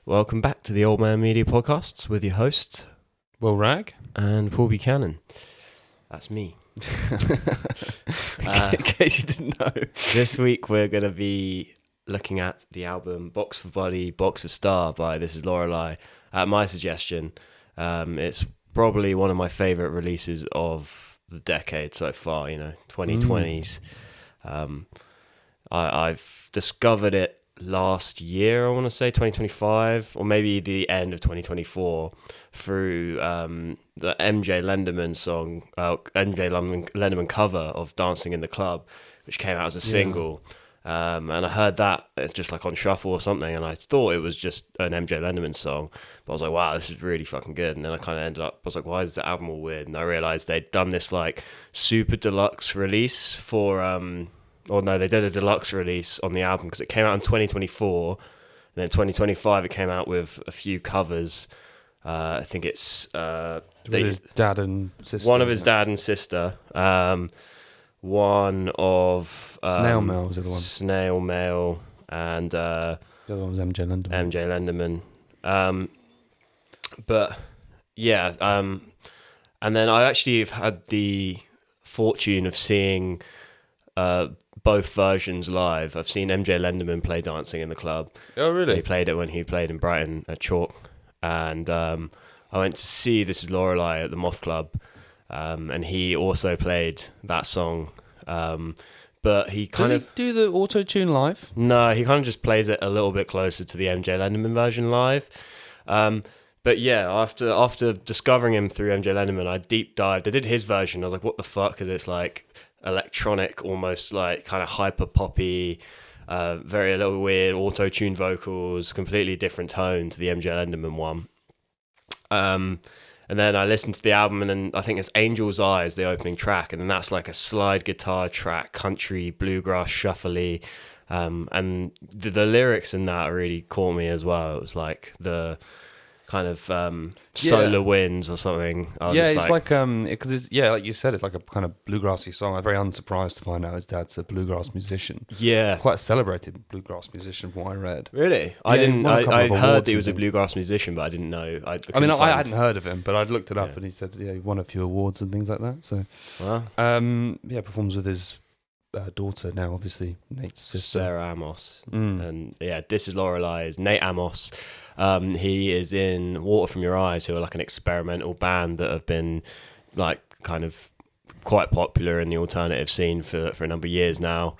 Welcome back to the Old Man Media Podcasts with your hosts, Will Rag and Paul Buchanan. That's me. In case you didn't know. This week we're going to be looking at the album Box for Body, Box for Star by This Is Lorelei. At my suggestion, it's probably one of my favourite releases of the decade so far, 2020s. I've discovered it last year, I want to say 2025, or maybe the end of 2024, through the MJ Lenderman song, MJ Lenderman cover of Dancing in the Club, which came out as a single. And I heard that just like on shuffle or something, and I thought it was just an MJ Lenderman song, but I was like, wow, this is really fucking good. And then I kind of ended up, I was like, why is the album all weird? And I realized they'd done this like super deluxe release for they did a deluxe release on the album because it came out in 2024, and then 2025 it came out with a few covers. I think it's His dad and sister. One of his dad and sister. One of Snail Mail was the other one. Snail Mail, and the other one was MJ Lenderman. MJ Lenderman. But yeah, and then I actually have had the fortune of seeing both versions live. I've seen MJ Lenderman play Dancing in the Club. Oh, really? He played it when he played in Brighton at Chalk. And I went to see This Is Lorelei at the Moth Club. And he also played that song. But he kind of... Does he do the auto-tune live? No, he kind of just plays it a little bit closer to the MJ Lenderman version live. But yeah, after discovering him through MJ Lenderman, I deep dived. I did his version. I was like, what the fuck? Because it's like electronic, almost like kind of hyper poppy, very a little weird auto-tuned vocals, completely different tone to the MJ Lenderman one. And then I listened to the album, and then I think it's Angel's Eyes, the opening track, and then that's like a slide guitar track, country, bluegrass, shuffly, and the lyrics in that really caught me as well. It was like the kind of solar winds or something. It's like because it's like you said, it's like a kind of bluegrassy song. I'm very unsurprised to find out his dad's a bluegrass musician. Yeah, quite a celebrated bluegrass musician from what I read. Really, I didn't. I heard that he was a bluegrass musician, but I didn't know. I hadn't heard of him, but I'd looked it up, and he said he won a few awards and things like that. So, performs with his daughter now, obviously Nate's sister, Sarah Amos, and This Is Lorelei is Nate Amos. He is in Water From Your Eyes, who are like an experimental band that have been like kind of quite popular in the alternative scene for a number of years now.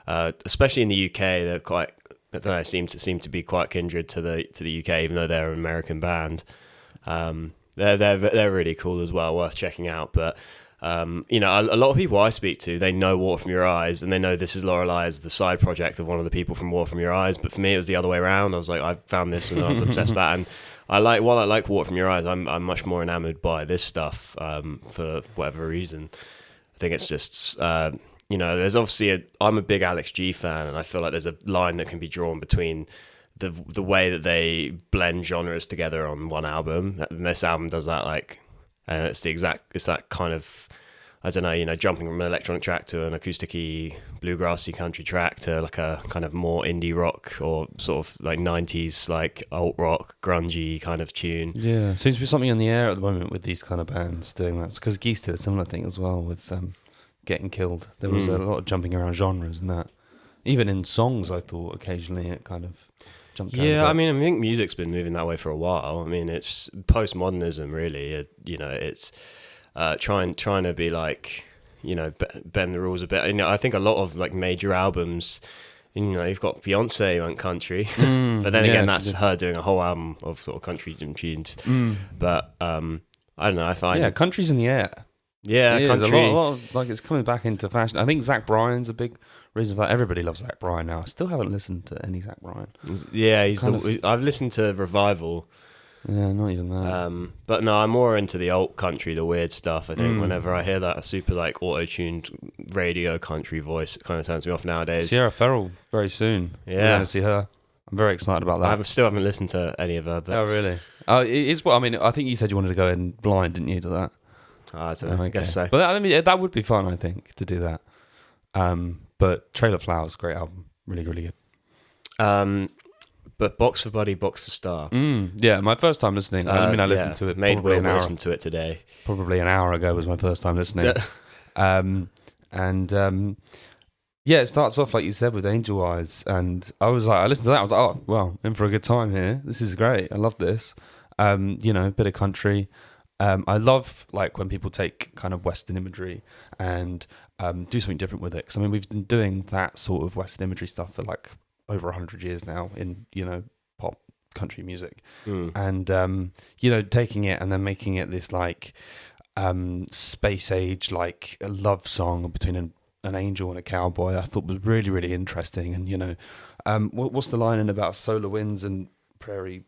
Especially in the UK, they're quite. I don't know, seem to be quite kindred to the UK, even though they're an American band. They're really cool as well, worth checking out. But a lot of people I speak to, they know Water From Your Eyes, and they know This Is Lorelei as the side project of one of the people from Water From Your Eyes. But for me, it was the other way around. I was like, I found this and I was obsessed with that. And while I like Water From Your Eyes, I'm much more enamored by this stuff for whatever reason. I think it's just there's obviously I'm a big Alex G fan, and I feel like there's a line that can be drawn between the way that they blend genres together on one album. And this album does that it's that kind of, I don't know, jumping from an electronic track to an acoustic-y, bluegrassy country track to like a kind of more indie rock or sort of like 90s, like alt rock, grungy kind of tune. Yeah, seems to be something in the air at the moment with these kind of bands doing that. Because Geese did a similar thing as well with Getting Killed. There was a lot of jumping around genres and that. Even in songs, I thought occasionally it kind of jumped around. Yeah, I think music's been moving that way for a while. I mean, it's postmodernism, really. It's trying to be like, bend the rules a bit. I think a lot of like major albums, you've got Beyonce went country, but then again, that's her doing a whole album of sort of country tunes. But I don't know. I find country's in the air. Yeah, country. A lot of, like, it's coming back into fashion. I think Zach Bryan's a big reason for that. Everybody loves Zach Bryan now. I still haven't listened to any Zach Bryan. Yeah, I've listened to Revival. Yeah, not even that. But no, I'm more into the alt country, the weird stuff. I think whenever I hear that super like auto-tuned radio country voice, it kind of turns me off nowadays. Sierra Ferrell very soon. Yeah, we're going to see her. I'm very excited about that. I still haven't listened to any of her. But oh, really? I think you said you wanted to go in blind, didn't you, to that? I don't know. I guess so. But that would be fun, I think, to do that. But Trail of Flowers, great album, really, really good. But Box for Buddy, Box for Star. Yeah, my first time listening. I listened to it. Made probably Will listen to it today. Probably an hour ago was my first time listening. Yeah, it starts off like you said with Angel Eyes, and I listened to that. I was like, oh, well, in for a good time here. This is great. I love this. A bit of country. I love like when people take kind of Western imagery and do something different with it. Because we've been doing that sort of Western imagery stuff for like over 100 years now in pop country music, and taking it and then making it this like space age like a love song between an angel and a cowboy, I thought was really, really interesting. And what's the line in about solar winds and prairie,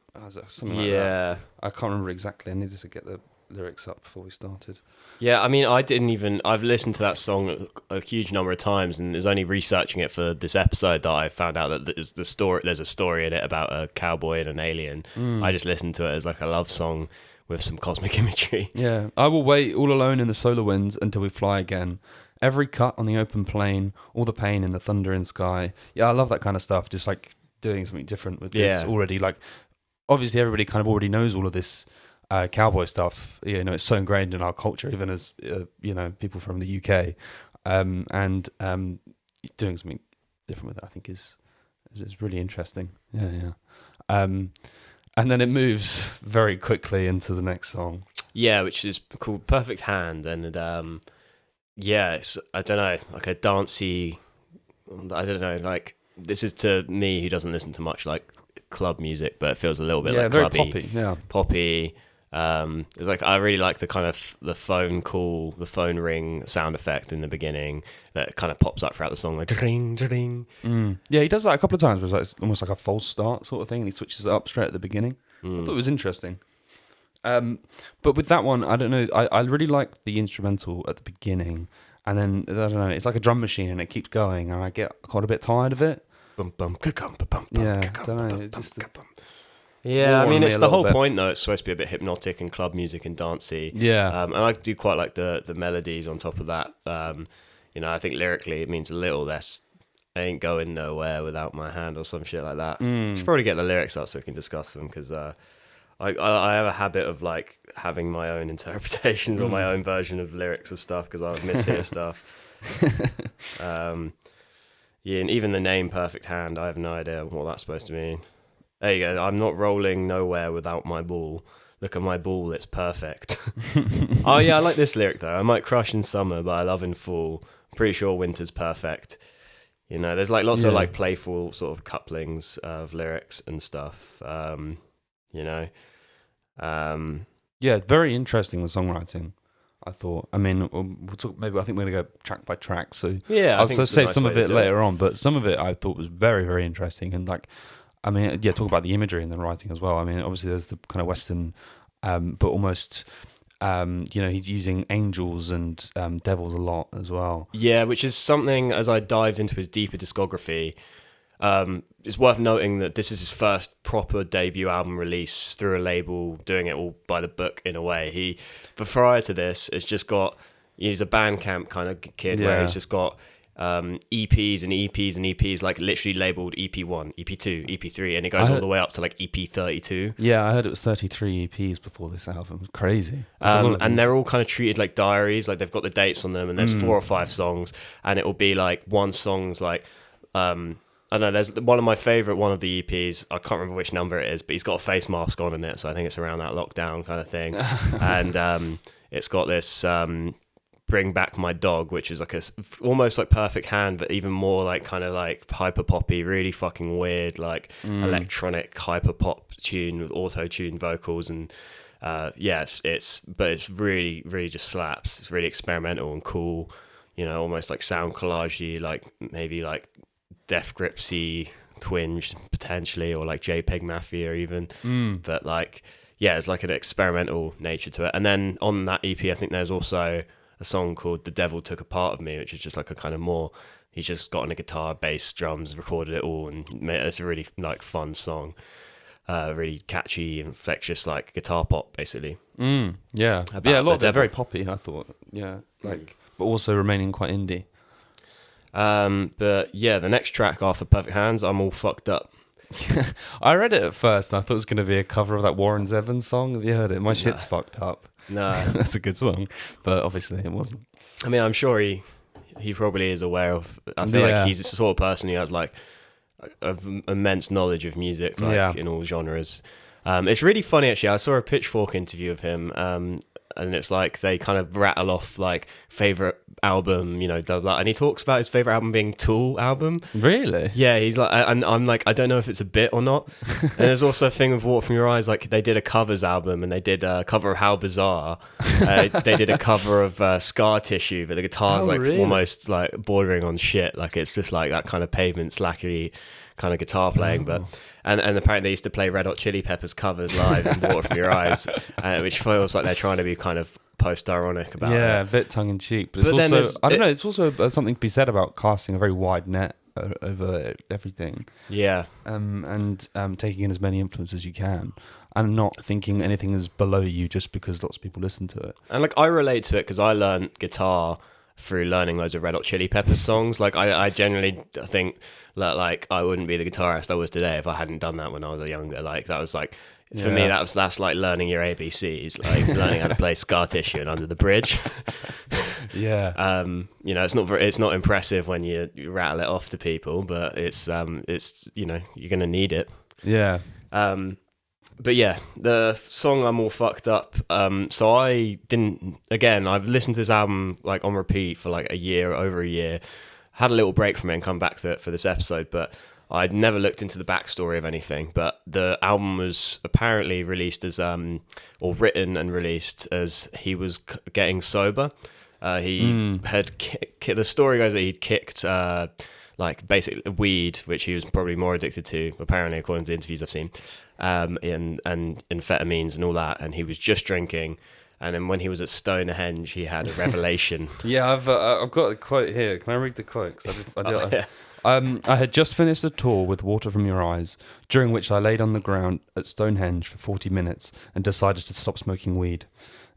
something like that? I can't remember exactly. I needed to get the lyrics up before we started. I've listened to that song a huge number of times, and is only researching it for this episode that I found out that there's a story in it about a cowboy and an alien. I just listened to it as like a love song with some cosmic imagery. Yeah, I will wait all alone in the solar winds until we fly again. Every cut on the open plain, all the pain in the thundering sky. Yeah, I love that kind of stuff. Just like doing something different with this already. Like, obviously, everybody kind of already knows all of this cowboy stuff. It's so ingrained in our culture, even as people from the UK. Doing something different with it, I think, is really interesting. Yeah. And then it moves very quickly into the next song. Yeah, which is called Perfect Hand, and it's, I don't know, like a dancey, I don't know, like, this is to me who doesn't listen to much like club music, but it feels a little bit like very clubby. poppy, yeah. Poppy. It's like, I really like the kind of the phone ring sound effect in the beginning that kind of pops up throughout the song, like ding, ding. Yeah, he does that a couple of times where it's almost like a false start sort of thing, and he switches it up straight at the beginning. I thought it was interesting. But with that one, I don't know, I really like the instrumental at the beginning, and then, I don't know, it's like a drum machine and it keeps going, and I get quite a bit tired of it. I don't know, it's just it's the whole point though. It's supposed to be a bit hypnotic and club music and dancey. Yeah. And I do quite like the melodies on top of that. I think lyrically it means a little less, I ain't going nowhere without my hand or some shit like that. Should probably get the lyrics up so we can discuss them, because I have a habit of like having my own interpretations or my own version of lyrics of stuff, because I mishear stuff. And even the name Perfect Hand, I have no idea what that's supposed to mean. There you go. I'm not rolling nowhere without my ball. Look at my ball, it's perfect. Oh yeah, I like this lyric though. I might crush in summer, but I love in fall. I'm pretty sure winter's perfect. There's like lots of like playful sort of couplings of lyrics and stuff. Very interesting, the songwriting, I thought. We'll talk, maybe I think we're going to go track by track, so I'll say some of it later on, but some of it I thought was very, very interesting, and like, talk about the imagery and the writing as well. Obviously there's the kind of Western, but almost, he's using angels and devils a lot as well. Yeah, which is something, as I dived into his deeper discography, it's worth noting that this is his first proper debut album release through a label, doing it all by the book in a way. But prior to this, he's a Bandcamp kind of kid where he's just got EPs and EPs and EPs, like literally labeled EP1, EP2, EP3, and it goes all the way up to like EP32. Yeah, I heard it was 33 EPs before this album. It was crazy. And they're all kind of treated like diaries, like they've got the dates on them, and there's 4 or 5 songs, and it will be like one song's like, I don't know, there's one of my favourite one of the EPs, I can't remember which number it is, but he's got a face mask on in it, so I think it's around that lockdown kind of thing. And it's got this Bring Back My Dog, which is like almost like Perfect Hand, but even more like kind of like hyper poppy, really fucking weird, like electronic hyper pop tune with auto-tuned vocals, and it's really, really just slaps. It's really experimental and cool, almost like sound collagey, like maybe like Death Gripsy twinge potentially, or like JPEG Mafia even, but like it's like an experimental nature to it. And then on that EP I think there's also a song called The Devil Took a Part of Me, which is just like a kind of more, he's just got on a guitar, bass, drums, recorded it all, and it's a really like fun song, really catchy, infectious, like guitar pop basically. A lot of it very poppy, I thought. But also remaining quite indie. But the next track after Perfect Hands, I'm All Fucked Up. I read it at first and I thought it was going to be a cover of that Warren Zevon song. Have you heard it? My shit's fucked up. No. That's a good song, but obviously it wasn't. I mean, I'm sure he probably is aware of. I feel like he's the sort of person who has like immense knowledge of music, like in all genres. It's really funny actually. I saw a Pitchfork interview of him, and it's like they kind of rattle off like favorite album, blah, blah, and he talks about his favorite album being Tool album. Really? Yeah, he's like, and I'm like, I don't know if it's a bit or not. And there's also a thing with Water from Your Eyes, like they did a covers album and they did a cover of How Bizarre. They did a cover of Scar Tissue, but the guitar's almost like bordering on shit. Like it's just like that kind of pavement slackery kind of guitar playing, but and apparently they used to play Red Hot Chili Peppers covers live in Water from Your Eyes, which feels like they're trying to be kind of post-ironic about it. A bit tongue-in-cheek, but it's also, I don't know, it's also something to be said about casting a very wide net over everything. Yeah. And taking in as many influences as you can, and not thinking anything is below you just because lots of people listen to it. And like I relate to it because I learned guitar through learning loads of Red Hot Chili Peppers songs. Like I generally think that like I wouldn't be the guitarist I was today if I hadn't done that when I was younger. Like that was like, for me, that's like learning your ABCs, like learning how to play Scar Tissue and Under the Bridge. Yeah. It's not impressive when you rattle it off to people, but it's you're gonna need it. Yeah. But yeah, the song I'm All Fucked Up. So I've listened to this album like on repeat for like over a year. Had a little break from it and come back to it for this episode, but I'd never looked into the backstory of anything. But the album was apparently released as, or written and released as he was getting sober. He had the story goes that he'd kicked like basically weed, which he was probably more addicted to, apparently, according to the interviews I've seen, and amphetamines and all that, and he was just drinking. And then when he was at Stonehenge, he had a revelation. Yeah, I've got a quote here. Can I read the quote? 'Cause I had just finished a tour with Water from Your Eyes, during which I laid on the ground at Stonehenge for 40 minutes and decided to stop smoking weed.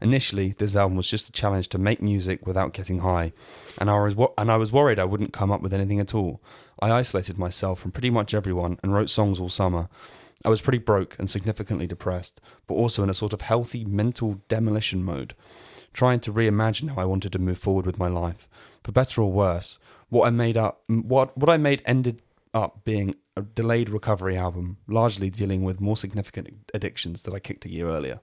Initially, this album was just a challenge to make music without getting high, and I was worried I wouldn't come up with anything at all. I isolated myself from pretty much everyone and wrote songs all summer. I was pretty broke and significantly depressed, but also in a sort of healthy mental demolition mode, trying to reimagine how I wanted to move forward with my life. For better or worse, what I made ended up being a delayed recovery album, largely dealing with more significant addictions that I kicked a year earlier.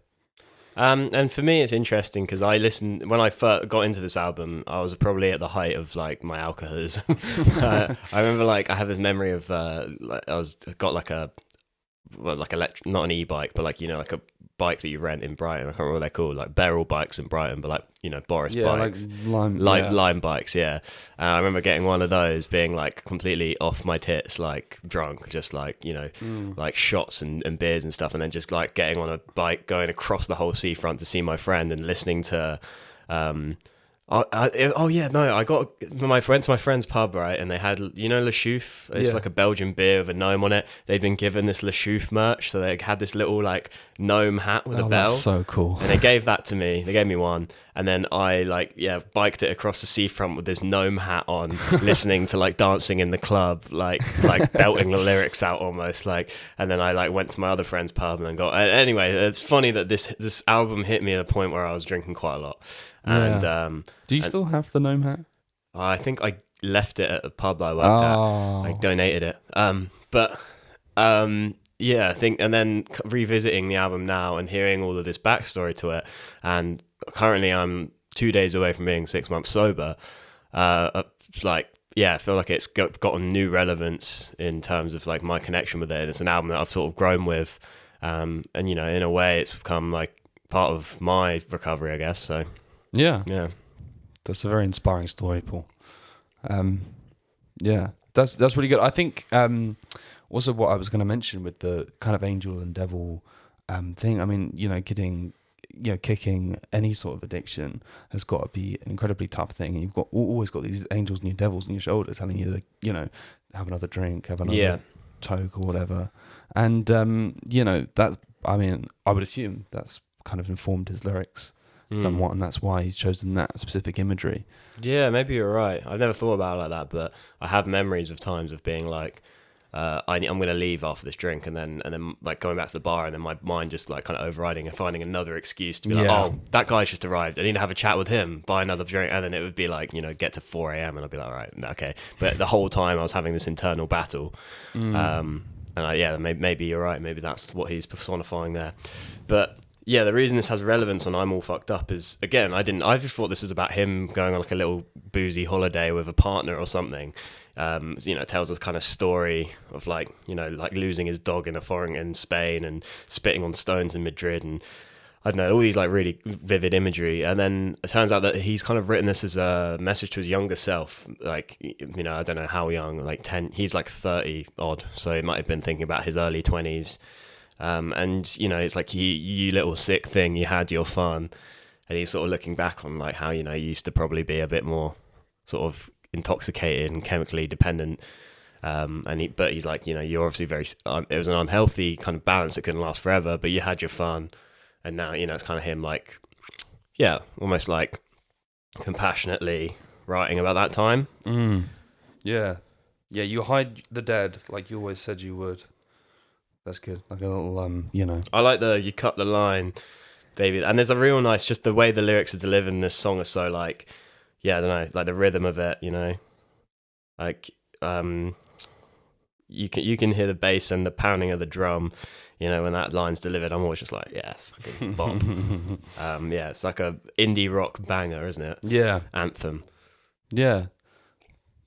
And for me, it's interesting because when I first got into this album, I was probably at the height of like my alcoholism. I remember like I have this memory of got like a not an e-bike, but like like a bike that you rent in Brighton. I can't remember what they're called, like Beryl bikes in Brighton, but like Boris bikes, like Lime bikes. Yeah, I remember getting one of those, being like completely off my tits, like drunk, just like like shots and beers and stuff, and then just like getting on a bike, going across the whole seafront to see my friend and listening to. I got my friend's pub, right, and they had Le Chouffe. It's like a Belgian beer with a gnome on it. They'd been given this Le Chouffe merch, so they had this little like gnome hat with a bell. That's so cool. And they gave that to me. They gave me one, and then I biked it across the seafront with this gnome hat on, listening to like Dancing in the Club, like belting the lyrics out almost, like. And then I like went to my other friend's pub and then got. Anyway, it's funny that this album hit me at a point where I was drinking quite a lot. And do you still have the gnome hat? I think I left it at a pub I worked at. I donated it. I think, and then revisiting the album now and hearing all of this backstory to it, and currently I'm 2 days away from being 6 months sober. I feel like it's gotten new relevance in terms of like my connection with it. It's an album that I've sort of grown with, and in a way, it's become like part of my recovery, I guess. So. Yeah. That's a very inspiring story, Paul. That's really good. I think also what I was going to mention with the kind of angel and devil thing. I mean, kicking any sort of addiction has got to be an incredibly tough thing. And you've always got these angels and your devils on your shoulder telling you to, have another drink, have another toke or whatever. And that. I mean, I would assume that's kind of informed his lyrics. Somewhat, and that's why he's chosen that specific imagery. Yeah, maybe you're right. I've never thought about it like that, but I have memories of times of being like I'm going to leave after this drink, and then like going back to the bar, and then my mind just like kind of overriding and finding another excuse to be like, oh, that guy's just arrived. I need to have a chat with him, buy another drink, and then it would be like, you know, get to 4 a.m. and I'd be like, all right, okay. But the whole time I was having this internal battle, maybe you're right. Maybe that's what he's personifying there. But yeah, the reason this has relevance on I'm All Fucked Up is, again, I just thought this was about him going on like a little boozy holiday with a partner or something. You know, it tells us kind of story of like, you know, like losing his dog in Spain and spitting on stones in Madrid, and I don't know, all these like really vivid imagery. And then it turns out that he's kind of written this as a message to his younger self. Like, you know, I don't know how young, like 10, he's like 30 odd. So he might have been thinking about his early 20s. And, you know, it's like, you little sick thing, you had your fun. And he's sort of looking back on like how, you know, he used to probably be a bit more sort of intoxicated and chemically dependent. But he's like, you know, you're obviously it was an unhealthy kind of balance that couldn't last forever, but you had your fun. And now, you know, it's kind of him like, yeah, almost like compassionately writing about that time. Yeah. Yeah, you hide the dead like you always said you would. That's good. Like a little, you know. I like you cut the line, baby. And there's a real nice, just the way the lyrics are delivered in this song are so like, yeah, I don't know, like the rhythm of it, you know. Like, you can hear the bass and the pounding of the drum, you know, when that line's delivered. I'm always just like, yeah, it's fucking bomb. Yeah, it's like a indie rock banger, isn't it? Yeah. Anthem. Yeah.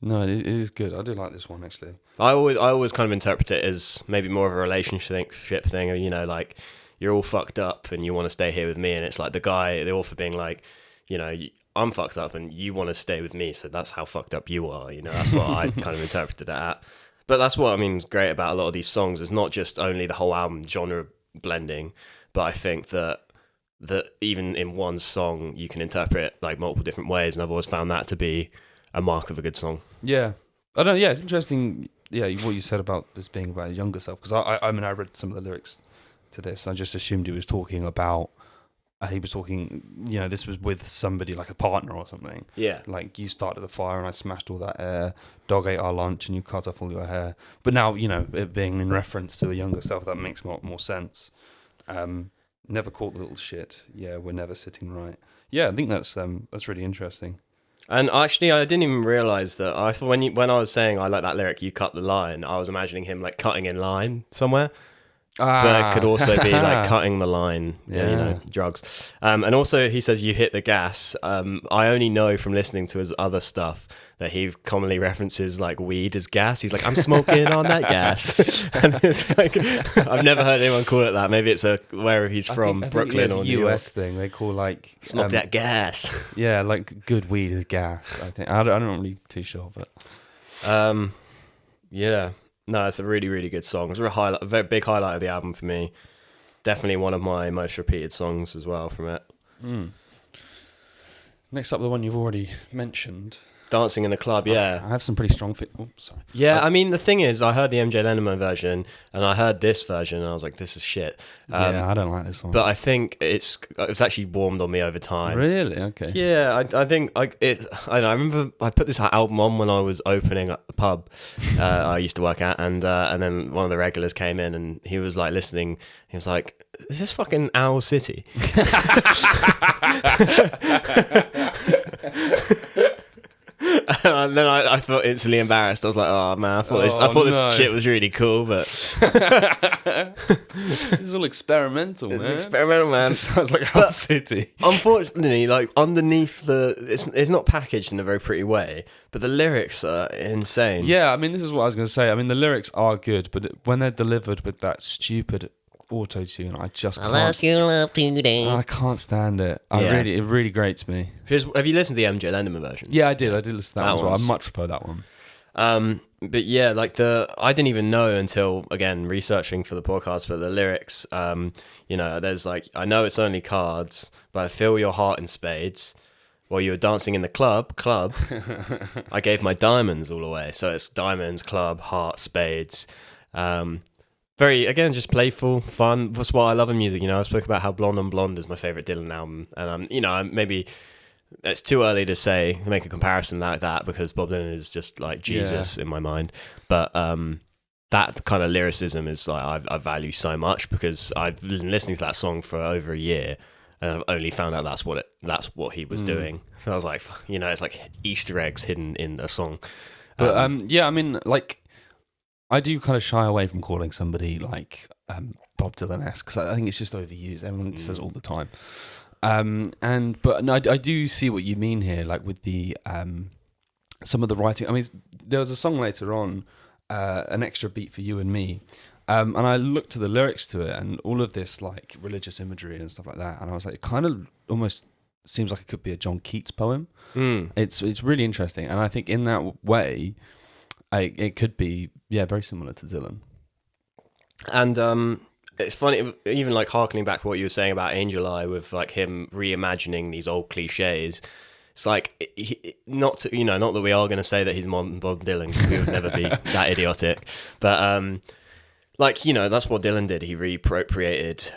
No, it is good. I do like this one actually. I always kind of interpret it as maybe more of a relationship thing, you know, like you're all fucked up and you want to stay here with me, and it's like the author being like, you know, I'm fucked up and you want to stay with me, so that's how fucked up you are, you know. That's what I kind of interpreted it at. But that's what I mean is great about a lot of these songs. It's not just only the whole album genre blending, but I think that even in one song you can interpret it like multiple different ways, and I've always found that to be a mark of a good song. Yeah, I don't. Yeah, it's interesting. Yeah, what you said about this being about his younger self, because I mean I read some of the lyrics to this. I just assumed he was talking about. You know, this was with somebody like a partner or something. Yeah. Like, you started the fire and I smashed all that air. Dog ate our lunch and you cut off all your hair. But now, you know, it being in reference to a younger self, that makes more sense. Never caught the little shit. Yeah, we're never sitting right. Yeah, I think that's really interesting. And actually, I didn't even realise that. I thought when I was saying I like that lyric, you cut the line, I was imagining him like cutting in line somewhere. But it could also be like cutting the line, you know, drugs. And also he says you hit the gas. I only know from listening to his other stuff that he commonly references like weed as gas. He's like, I'm smoking on that gas. And it's like, I've never heard anyone call it that. Maybe it's where he's from, Brooklyn or New US York. thing. They call like smoke that gas. Yeah, like good weed is gas. I think I'm not really too sure, but yeah. No, it's a really, really good song. It's a very big highlight of the album for me. Definitely one of my most repeated songs as well from it. Next up, the one you've already mentioned. Dancing in the Club, yeah. I have some pretty strong... sorry. Yeah, I mean, the thing is, I heard the MJ Lennon version, and I heard this version, and I was like, this is shit. Yeah, I don't like this one. But I think it's actually warmed on me over time. Really? Okay. Yeah, I think I don't know. I remember I put this album on when I was opening a pub I used to work at, and then one of the regulars came in, and he was like listening. He was like, "Is this fucking Owl City?" And then I felt instantly embarrassed. I was like, "Oh man, I thought this shit was really cool, but this is all experimental, man. It's experimental, man. It just sounds like Owl City." Unfortunately, like underneath it's not packaged in a very pretty way, but the lyrics are insane. Yeah, I mean, this is what I was going to say. I mean, the lyrics are good, but when they're delivered with that stupid auto-tune, I just can't. I love today. I can't stand it. It really grates me. Have you listened to the MJ Lennon version? Yeah, I did listen to that as well. I much prefer that one. But yeah, like I didn't even know until, again, researching for the podcast, but the lyrics, you know, there's like, I know it's only cards, but I feel your heart in spades. While you were dancing in the club, I gave my diamonds all away. So it's diamonds, club, heart, spades. Very, again, just playful, fun. That's what I love in music. You know, I spoke about how Blonde on Blonde is my favorite Dylan album, and you know, maybe it's too early to make a comparison like that because Bob Dylan is just like Jesus in my mind. But that kind of lyricism is like I value so much, because I've been listening to that song for over a year, and I've only found out that's what he was doing. I was like, it's like Easter eggs hidden in the song. But yeah, I mean, like, I do kind of shy away from calling somebody like Bob Dylan-esque, because I think it's just overused. Everyone says it all the time. But no, I do see what you mean here, like with the some of the writing. I mean, there was a song later on, An Extra Beat for You and Me, and I looked to the lyrics to it, and all of this like religious imagery and stuff like that, and I was like, it kind of almost seems like it could be a John Keats poem. It's really interesting, and I think in that way, it could be very similar to Dylan. And it's funny, even like harkening back to what you were saying about Angel Eye, with like him reimagining these old cliches. It's like, not that we are going to say that he's modern Bob Dylan, because we would never be that idiotic. But that's what Dylan did. He reappropriated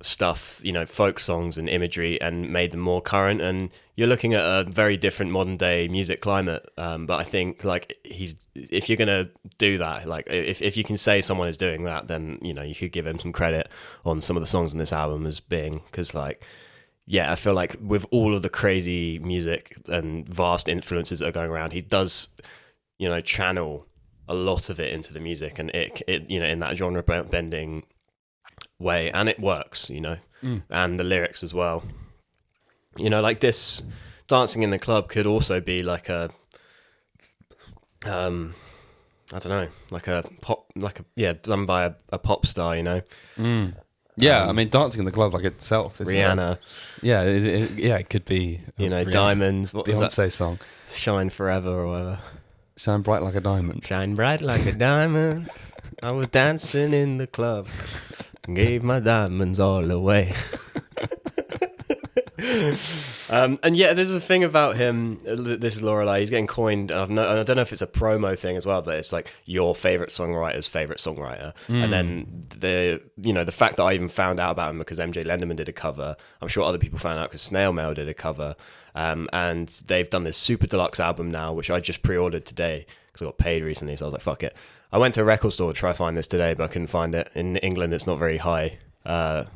stuff, folk songs and imagery, and made them more current. And you're looking at a very different modern day music climate. But I think like if you're gonna do that, like if you can say someone is doing that, then you could give him some credit on some of the songs on this album as being, because like. Yeah, I feel like with all of the crazy music and vast influences that are going around, he does, channel a lot of it into the music, and it in that genre bending way, and it works, and the lyrics as well. Like this Dancing in the Club could also be like a, I don't know, like a pop, done by a pop star, Yeah, I mean, Dancing in the Club like itself is Rihanna. It could be Diamonds. What was that Beyonce song? Shine Forever or whatever. Shine bright like a diamond. Shine bright like a diamond. I was dancing in the club, gave my diamonds all away. And yeah, there's a thing about him. This is Lorelei. He's getting coined. I don't know if it's a promo thing as well, but it's like your favorite songwriter's favorite songwriter. And then the fact that I even found out about him because MJ Lenderman did a cover. I'm sure other people found out because Snail Mail did a cover. And they've done this super deluxe album now, which I just pre-ordered today because I got paid recently. So I was like, fuck it. I went to a record store to try to find this today, but I couldn't find it. In England, it's not very high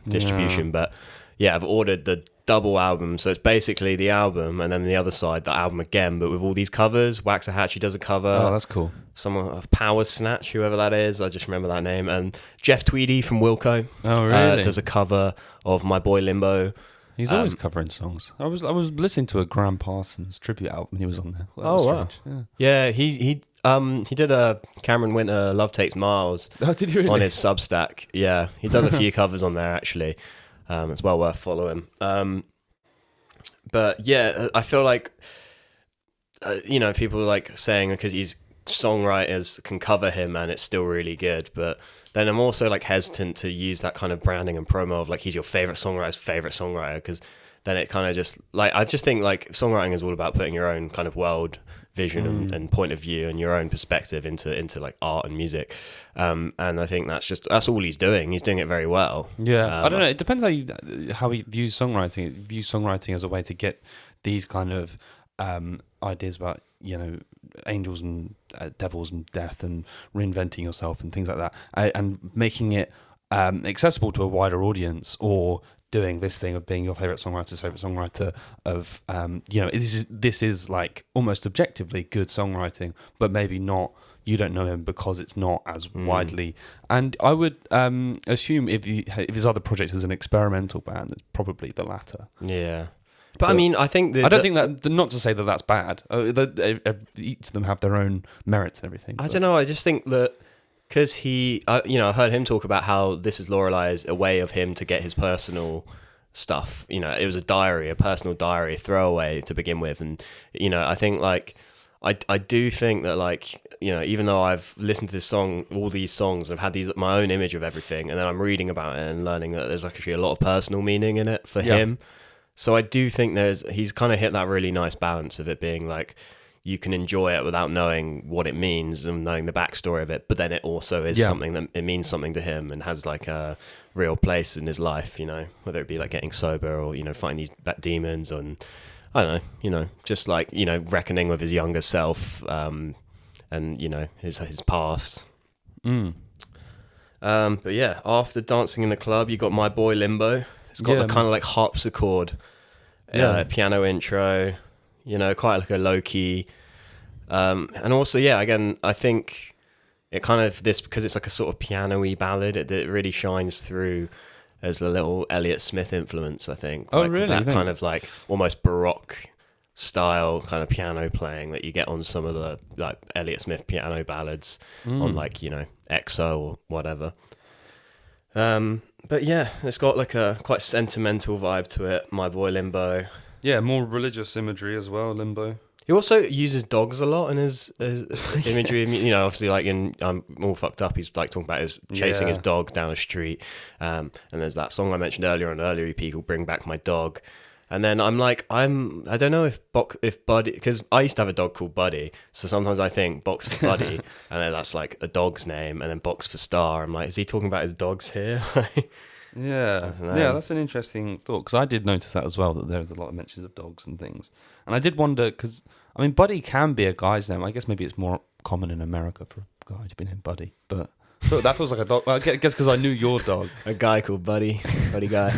distribution, but yeah, I've ordered the double album. So it's basically the album and then the other side, the album again, but with all these covers. Waxahachie does a cover. Oh, that's cool. Someone, Power Snatch, whoever that is, I just remember that name. And Jeff Tweedy from Wilco does a cover of My Boy Limbo. He's always covering songs. I was listening to a Graham Parsons tribute album. He was on there. Wow. Yeah, he did a Cameron Winter Love Takes Miles. Oh, did you really? On his Substack. Yeah, he does a few covers on there actually. It's well worth following. But yeah, I feel like people are like saying because he's songwriters can cover him and it's still really good, but then I'm also like hesitant to use that kind of branding and promo of like he's your favorite songwriter's favorite songwriter, because then it kind of just like I just think like songwriting is all about putting your own kind of world vision and point of view and your own perspective into like art and music, and I think that's all he's doing. He's doing it very well. I don't know, it depends how he views songwriting. He views songwriting as a way to get these kind of ideas about angels and devils and death and reinventing yourself and things like that, and making it accessible to a wider audience, or doing this thing of being your favorite songwriter of this is like almost objectively good songwriting, but maybe not, you don't know him because it's not as widely. And I would assume if his other project is an experimental band, it's probably the latter. But I mean, I think I don't think that, not to say that that's bad. Each of them have their own merits and everything. I don't know. I just think that because I heard him talk about how This Is Lorelei is a way of him to get his personal stuff. It was a personal diary, throwaway to begin with. And, I think like, I do think that like, even though I've listened to this song, all these songs, I've had my own image of everything. And then I'm reading about it and learning that there's actually a lot of personal meaning in it for him. So I do think he's kind of hit that really nice balance of it being like, you can enjoy it without knowing what it means and knowing the backstory of it, but then it also is something that it means something to him and has like a real place in his life, whether it be like getting sober or, fighting these demons, and I don't know, just like, reckoning with his younger self, and, his past. Mm. But yeah, after Dancing in the Club, you got My Boy Limbo. It's got Yeah. the kind of like harpsichord, Yeah. piano intro, quite like a low key. And also, yeah, again, I think it kind of because it's like a sort of piano-y ballad, it really shines through as a little Elliott Smith influence, I think. Oh, like really? That You think? kind of like almost Baroque style kind of piano playing that you get on some of the like Elliott Smith piano ballads on like, EXO or whatever. But yeah, it's got like a quite sentimental vibe to it, My Boy Limbo. Yeah, more religious imagery as well, Limbo. He also uses dogs a lot in his imagery. Obviously, like in All Fucked Up, he's like talking about his chasing his dog down a street. And there's that song I mentioned earlier on earlier EP called "Bring Back My Dog." And then I don't know if Buddy, because I used to have a dog called Buddy, so sometimes I think Box for Buddy, and then that's like a dog's name, and then Box for Star. I'm like, is he talking about his dogs here? Yeah, that's an interesting thought, because I did notice that as well, that there was a lot of mentions of dogs and things. And I did wonder, because, I mean, Buddy can be a guy's name. I guess maybe it's more common in America for a guy to be named Buddy, but that feels like a dog. Well, I guess because I knew your dog. A guy called Buddy guy.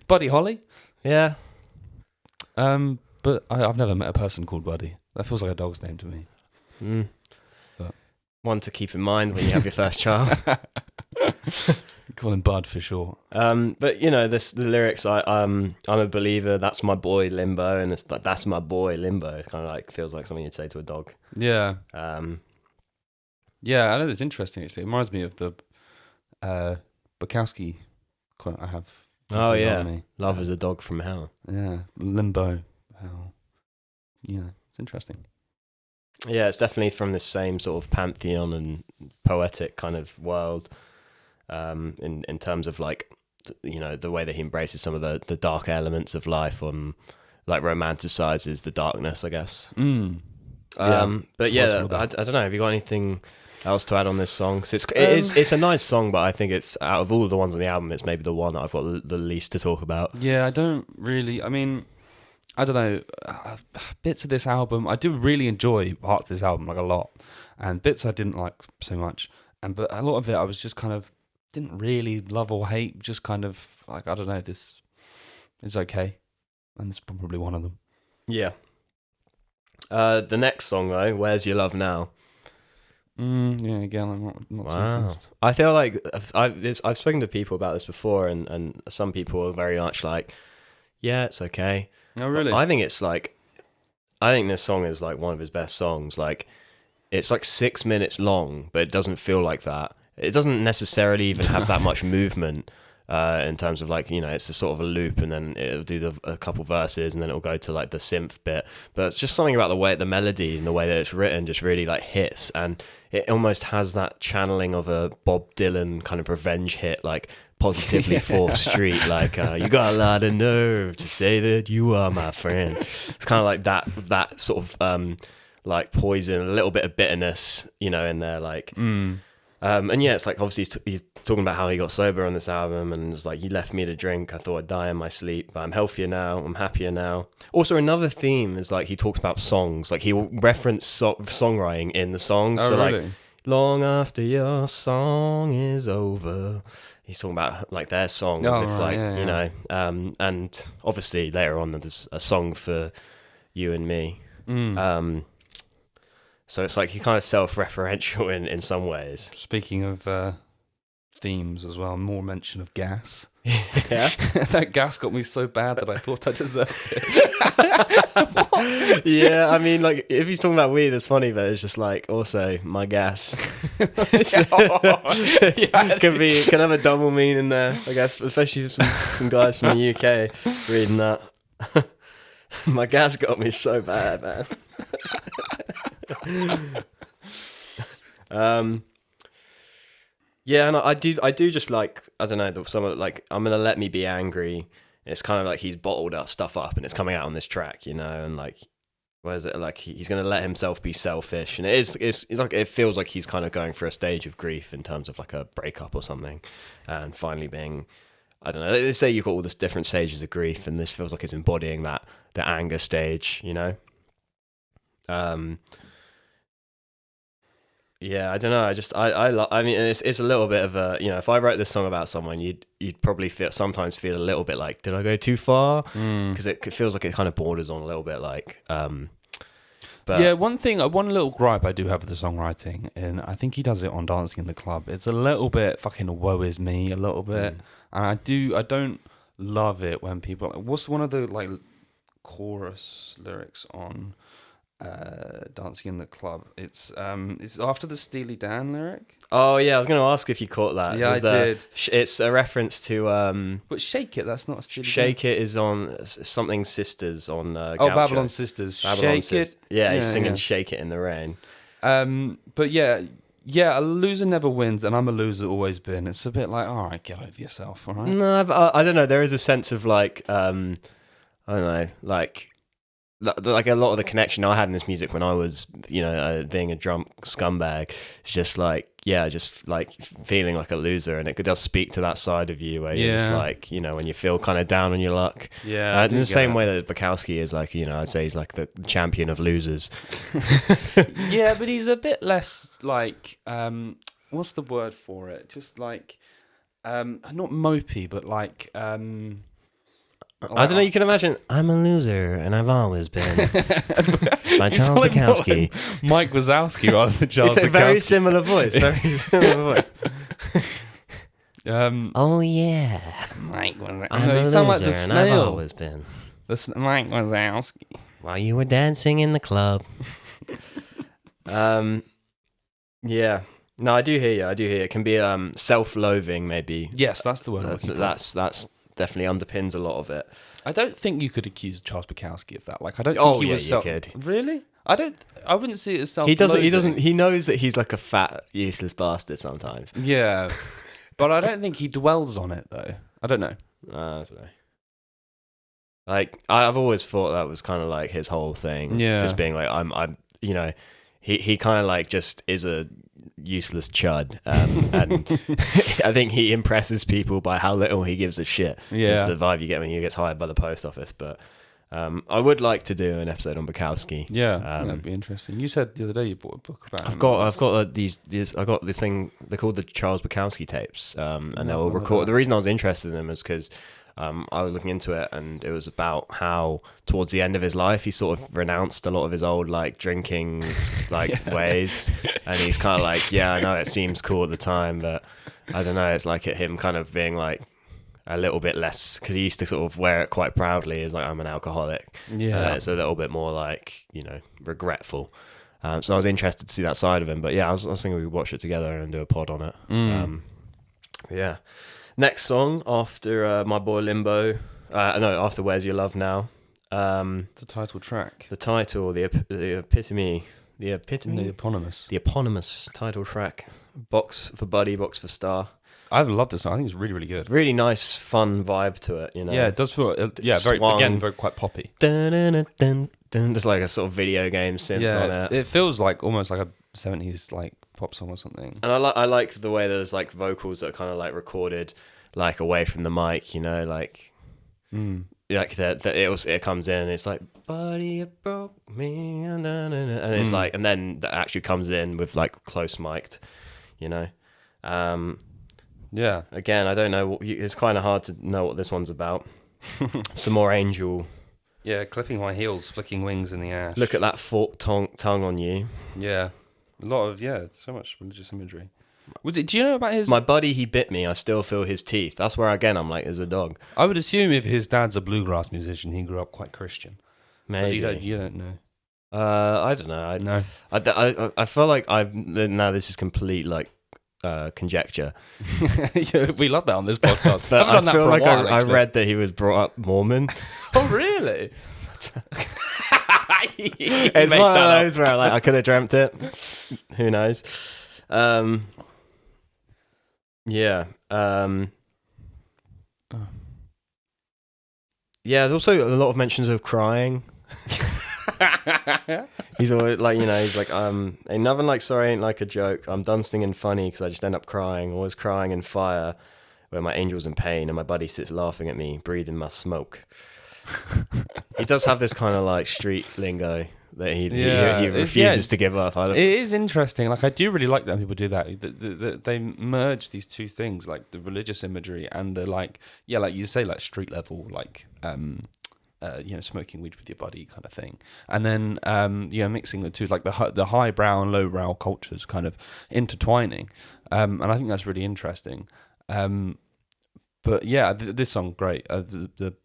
Buddy Holly? Yeah. But I've never met a person called Buddy. That feels like a dog's name to me. But one to keep in mind when you have your first child. Call him Bud for sure. But the lyrics. I'm a believer. That's my boy Limbo, and it's like that's my boy Limbo. It kind of like feels like something you'd say to a dog. Yeah. Yeah, I know that's interesting. Actually, it reminds me of the Bukowski quote I have. Oh yeah, love is a dog from hell. Yeah, Limbo. Hell. Yeah, it's interesting. Yeah, it's definitely from this same sort of pantheon and poetic kind of world. In terms of like, the way that he embraces some of the dark elements of life, like romanticizes the darkness, I guess. But yeah, I don't know. Have you got anything else to add on this song? 'Cause it's a nice song, but I think it's out of all the ones on the album, it's maybe the one that I've got the least to talk about. Yeah, I don't really. I mean, I don't know. Bits of this album, I do really enjoy parts of this album, like a lot, and bits I didn't like so much. But a lot of it, I was just kind of didn't really love or hate. Just kind of like, I don't know. This is okay, and it's probably one of them. Yeah. The next song though, "Where's Your Love Now?" Yeah, again, I'm not so fast. I feel like I've spoken to people about this before, and some people are very much like, yeah, it's okay. Oh, really? But I think this song is like one of his best songs. Like, it's like 6 minutes long, but it doesn't feel like that. It doesn't necessarily even have that much movement. In terms of like, it's a sort of a loop, and then it'll do a couple verses, and then it'll go to like the synth bit. But it's just something about the way the melody and the way that it's written just really like hits, and it almost has that channeling of a Bob Dylan kind of revenge hit, like Positively 4th Street, like you got a lot of nerve to say that you are my friend. It's kind of like that sort of like poison, a little bit of bitterness, in there, like. And yeah, it's like obviously he's talking about how he got sober on this album, and it's like, you left me to drink, I thought I'd die in my sleep, but I'm healthier now, I'm happier now. Also, another theme is like he talks about songs, like he will reference songwriting in the songs. Oh, so really? Like, long after your song is over, he's talking about like their songs, and obviously later on there's a song for you and me. So it's like he kind of self-referential in some ways. Speaking of themes as well, more mention of gas. Yeah. That gas got me so bad that I thought I deserved it. Yeah, I mean, like, if he's talking about weed, it's funny, but it's just like, also, my gas. Can have a double meaning there, I guess, especially some guys from the UK reading that. My gas got me so bad, man. Yeah, and I do just like, I don't know, some of like, I'm gonna let me be angry. It's kind of like he's bottled up stuff up, and it's coming out on this track, and like, where is it? Like he's gonna let himself be selfish, and it's like, it feels like he's kind of going through a stage of grief in terms of like a breakup or something, and finally being, I don't know. They say you've got all these different stages of grief, and this feels like it's embodying the anger stage, Yeah, I don't know. I mean, it's a little bit of a, if I wrote this song about someone, you'd probably sometimes feel a little bit like, did I go too far? Because it feels like it kind of borders on a little bit like, but yeah, one little gripe I do have with the songwriting, and I think he does it on Dancing in the Club. It's a little bit fucking woe is me, a little bit, and I don't love it when people. What's one of the like chorus lyrics on Dancing in the Club? It's after the Steely Dan lyric. Oh yeah, I was going to ask if you caught that. Yeah, I did. It's a reference to But Shake It, that's not a Steely Shake Dan. It is on something Sisters on Babylon Sisters. Shake It. Yeah, he's singing Shake It in the Rain. But yeah, a loser never wins, and I'm a loser always been. It's a bit like, all right, get over yourself, all right? No, I don't know. There is a sense of like, I don't know, like a lot of the connection I had in this music when I was, being a drunk scumbag. It's just like, just like feeling like a loser, and it does speak to that side of you where you're just like, when you feel kind of down on your luck. Yeah, in the same way that Bukowski is like, I'd say he's like the champion of losers. Yeah, but he's a bit less like, what's the word for it? Just like, not mopey, but like, I don't know. You can imagine. I'm a loser, and I've always been. By Charles like Bukowski. Mike Wazowski rather than Charles Bukowski. Very similar voice. Very similar voice. Oh yeah, Mike Wazowski. I'm a loser, like and I've always been. Mike Wazowski. While you were dancing in the club. Yeah. No, I do hear you. It can be self-loathing, maybe. Yes, that's the word. That's definitely underpins a lot of it. I don't think you could accuse Charles Bukowski of that. Like, I don't think he was. You could. Really? I wouldn't see it as self. He doesn't. He knows that he's like a fat, useless bastard sometimes. Yeah, but I don't think he dwells on it though. I don't know. I don't know. Like, I've always thought that was kind of like his whole thing. Yeah. Just being like, I'm. He kind of like just is a useless chud, and I think he impresses people by how little he gives a shit. Yeah, it's the vibe you get when he gets hired by the post office. But I would like to do an episode on Bukowski. Yeah, that'd be interesting. You said the other day you bought a book about him. I've got these. I got this thing. They're called the Charles Bukowski tapes, and they'll record. The reason I was interested in them is because I was looking into it, and it was about how towards the end of his life he sort of renounced a lot of his old like drinking ways, and he's kind of like, I know it seems cool at the time, but I don't know, it's like him kind of being like a little bit less, because he used to sort of wear it quite proudly as like, I'm an alcoholic. It's a little bit more like, regretful. So I was interested to see that side of him, but I was thinking we could watch it together and do a pod on it. Next song after My Boy Limbo, after Where's Your Love Now? The title track. The title, the epitome, the eponymous title track. Box for Buddy, Box for Star. I love this song. I think it's really, really good. Really nice, fun vibe to it, Yeah, it does feel, very quite poppy. Dun, dun, dun, dun, dun. There's like a sort of video game synth on it. It feels like almost like a 70s like pop song or something. And I like the way there's like vocals that are kind of like recorded like away from the mic, like that it comes in and it's like, buddy, it broke me, and it's like, and then that actually comes in with like close mic'd, again, I don't know, it's kind of hard to know what this one's about. Some more Angel. Yeah, clipping my heels, flicking wings in the ash. Look at that forked tongue on you. Yeah, a lot of so much religious imagery. Do you know about his? My buddy, he bit me. I still feel his teeth. That's where again I'm like, there's a dog. I would assume if his dad's a bluegrass musician, he grew up quite Christian. Maybe you don't know. I don't know. I feel like now this is complete like conjecture. We love that on this podcast. But I feel like I read that he was brought up Mormon. Oh really? It's one of those where I could have dreamt it. Who knows? There's also a lot of mentions of crying. He's always like, he's like, ain't nothing like sorry ain't like a joke. I'm done singing funny because I just end up crying. Always crying in fire where my angel's in pain and my buddy sits laughing at me, breathing my smoke. He does have this kind of like street lingo that he refuses to give up. It is interesting. Like, I do really like that people do that. They merge these two things, like the religious imagery and the like you say, like street level, like smoking weed with your buddy kind of thing, and then mixing the two, like the highbrow and lowbrow cultures kind of intertwining, and I think that's really interesting. But yeah, this song great. I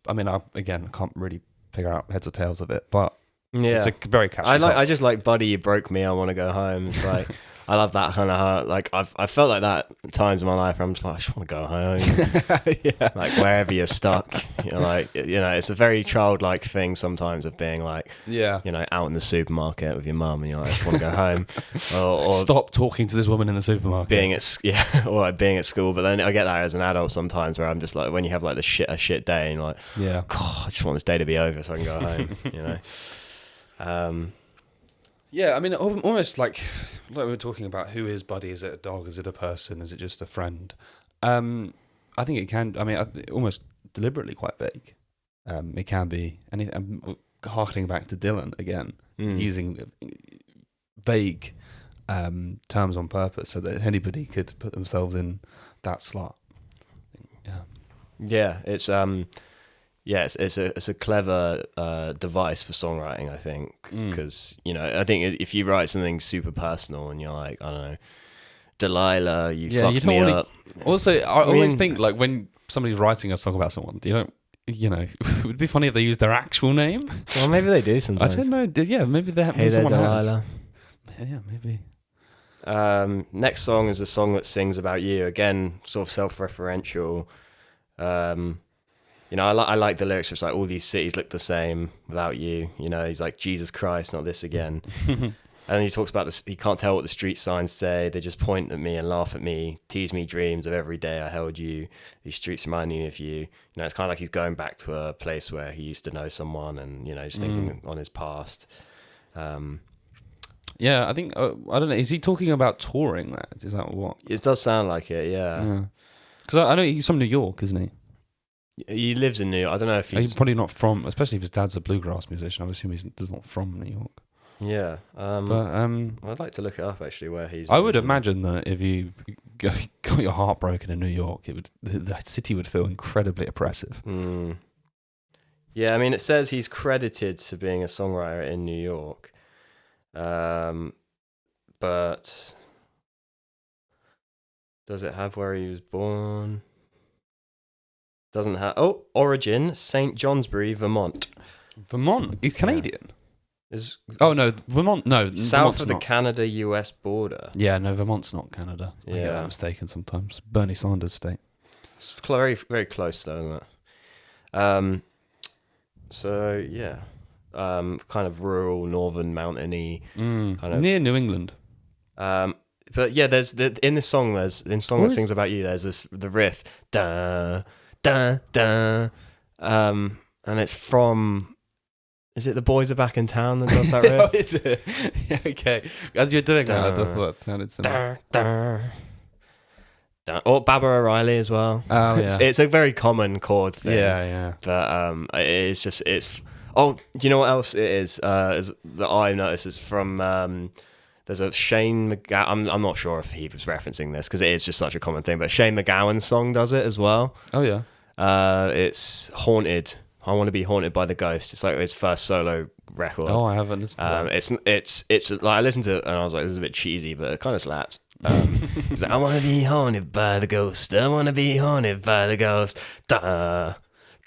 can't really figure out heads or tails of it, but it's a very catchy song. I just like Buddy, You Broke Me, I Want to Go Home. It's like I love that kind of heart. Like I felt like that at times in my life where I'm just like, I just want to go home. Yeah. Like wherever you're stuck, it's a very childlike thing sometimes of being like, out in the supermarket with your mum and you're like, I just want to go home. or stop talking to this woman in the supermarket. Or like being at school. But then I get that as an adult sometimes where I'm just like, when you have like a shit day and you're like, God, I just want this day to be over so I can go home. Yeah, I mean, almost like we were talking about, who is Buddy? Is it a dog? Is it a person? Is it just a friend? I think it can. I mean, almost deliberately quite vague. It can be anything. Harkening back to Dylan again, using vague terms on purpose so that anybody could put themselves in that slot. Yeah, it's it's a clever device for songwriting, I think, because I think if you write something super personal and you're like, I don't know, Delilah, you fucked me up. Also, I always think, like, when somebody's writing a song about someone, it would be funny if they used their actual name. Well, maybe they do sometimes. I don't know. Yeah, maybe they have. Hey there, someone Delilah. Has. Yeah, maybe. Next song is a song that sings about you. Again, sort of self-referential. I like the lyrics. It's like, all these cities look the same without you. He's like, Jesus Christ, not this again. And he talks about this. He can't tell what the street signs say. They just point at me and laugh at me, tease me dreams of every day I held you. These streets remind me of you. It's kind of like he's going back to a place where he used to know someone, and just thinking on his past. Yeah, I think I don't know. Is he talking about touring? That is that what? It does sound like it. Yeah. Because I know he's from New York, isn't he? He lives in New York. I don't know if he's probably not from, especially if his dad's a bluegrass musician. I would assume he's not from New York. Yeah, but I'd like to look it up actually where he's. I would imagine that if you got your heart broken in New York, the city would feel incredibly oppressive. Yeah, I mean, it says he's credited to being a songwriter in New York, but does it have where he was born? Doesn't have. Origin, St. Johnsbury, Vermont. Vermont? He's Canadian. Vermont. No, south Vermont's of the not. Canada-US border. Yeah, no, Vermont's not Canada. I get that mistaken sometimes. Bernie Sanders' state. It's very, very close though, isn't it? So yeah, kind of rural, northern, mountainy, kind of near New England. But yeah, in this song that sings about you. There's the riff, da da da, and it's from. Is it The Boys Are Back in Town that does that riff? Is it? Yeah, okay. As you're doing that, I thought that sounded similar. Or Baba O'Reilly as well. Oh, yeah. It's a very common chord thing. Yeah. But it's. Oh, do you know what else it is? That I noticed is from. There's a Shane McGowan. I'm not sure if he was referencing this because it is just such a common thing. But Shane McGowan's song does it as well. Oh yeah. It's Haunted. I Want to Be Haunted by the Ghost. It's like his first solo record. Oh, I haven't listened to it. It's like I listened to it and I was like, this is a bit cheesy, but it kind of slaps. He's like, I want to be haunted by the ghost. I want to be haunted by the ghost. Da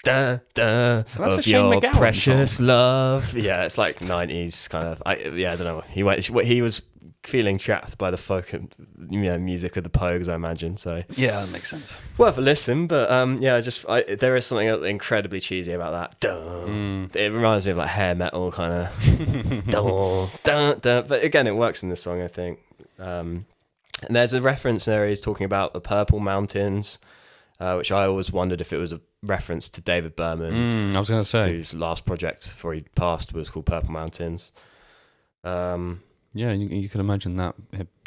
da da. That's of a Shane your McGowan precious song. Love. Yeah, it's like 90s kind of. I don't know. He was feeling trapped by the folk and music of the Pogues, I imagine. So yeah, that makes sense. Worth a listen, but there is something incredibly cheesy about that. It reminds me of like hair metal kind of. But again, it works in this song, I think. And there's a reference there. He's talking about the Purple Mountains, which I always wondered if it was a reference to David Berman. I was going to say whose last project before he passed was called Purple Mountains. Yeah, you can imagine that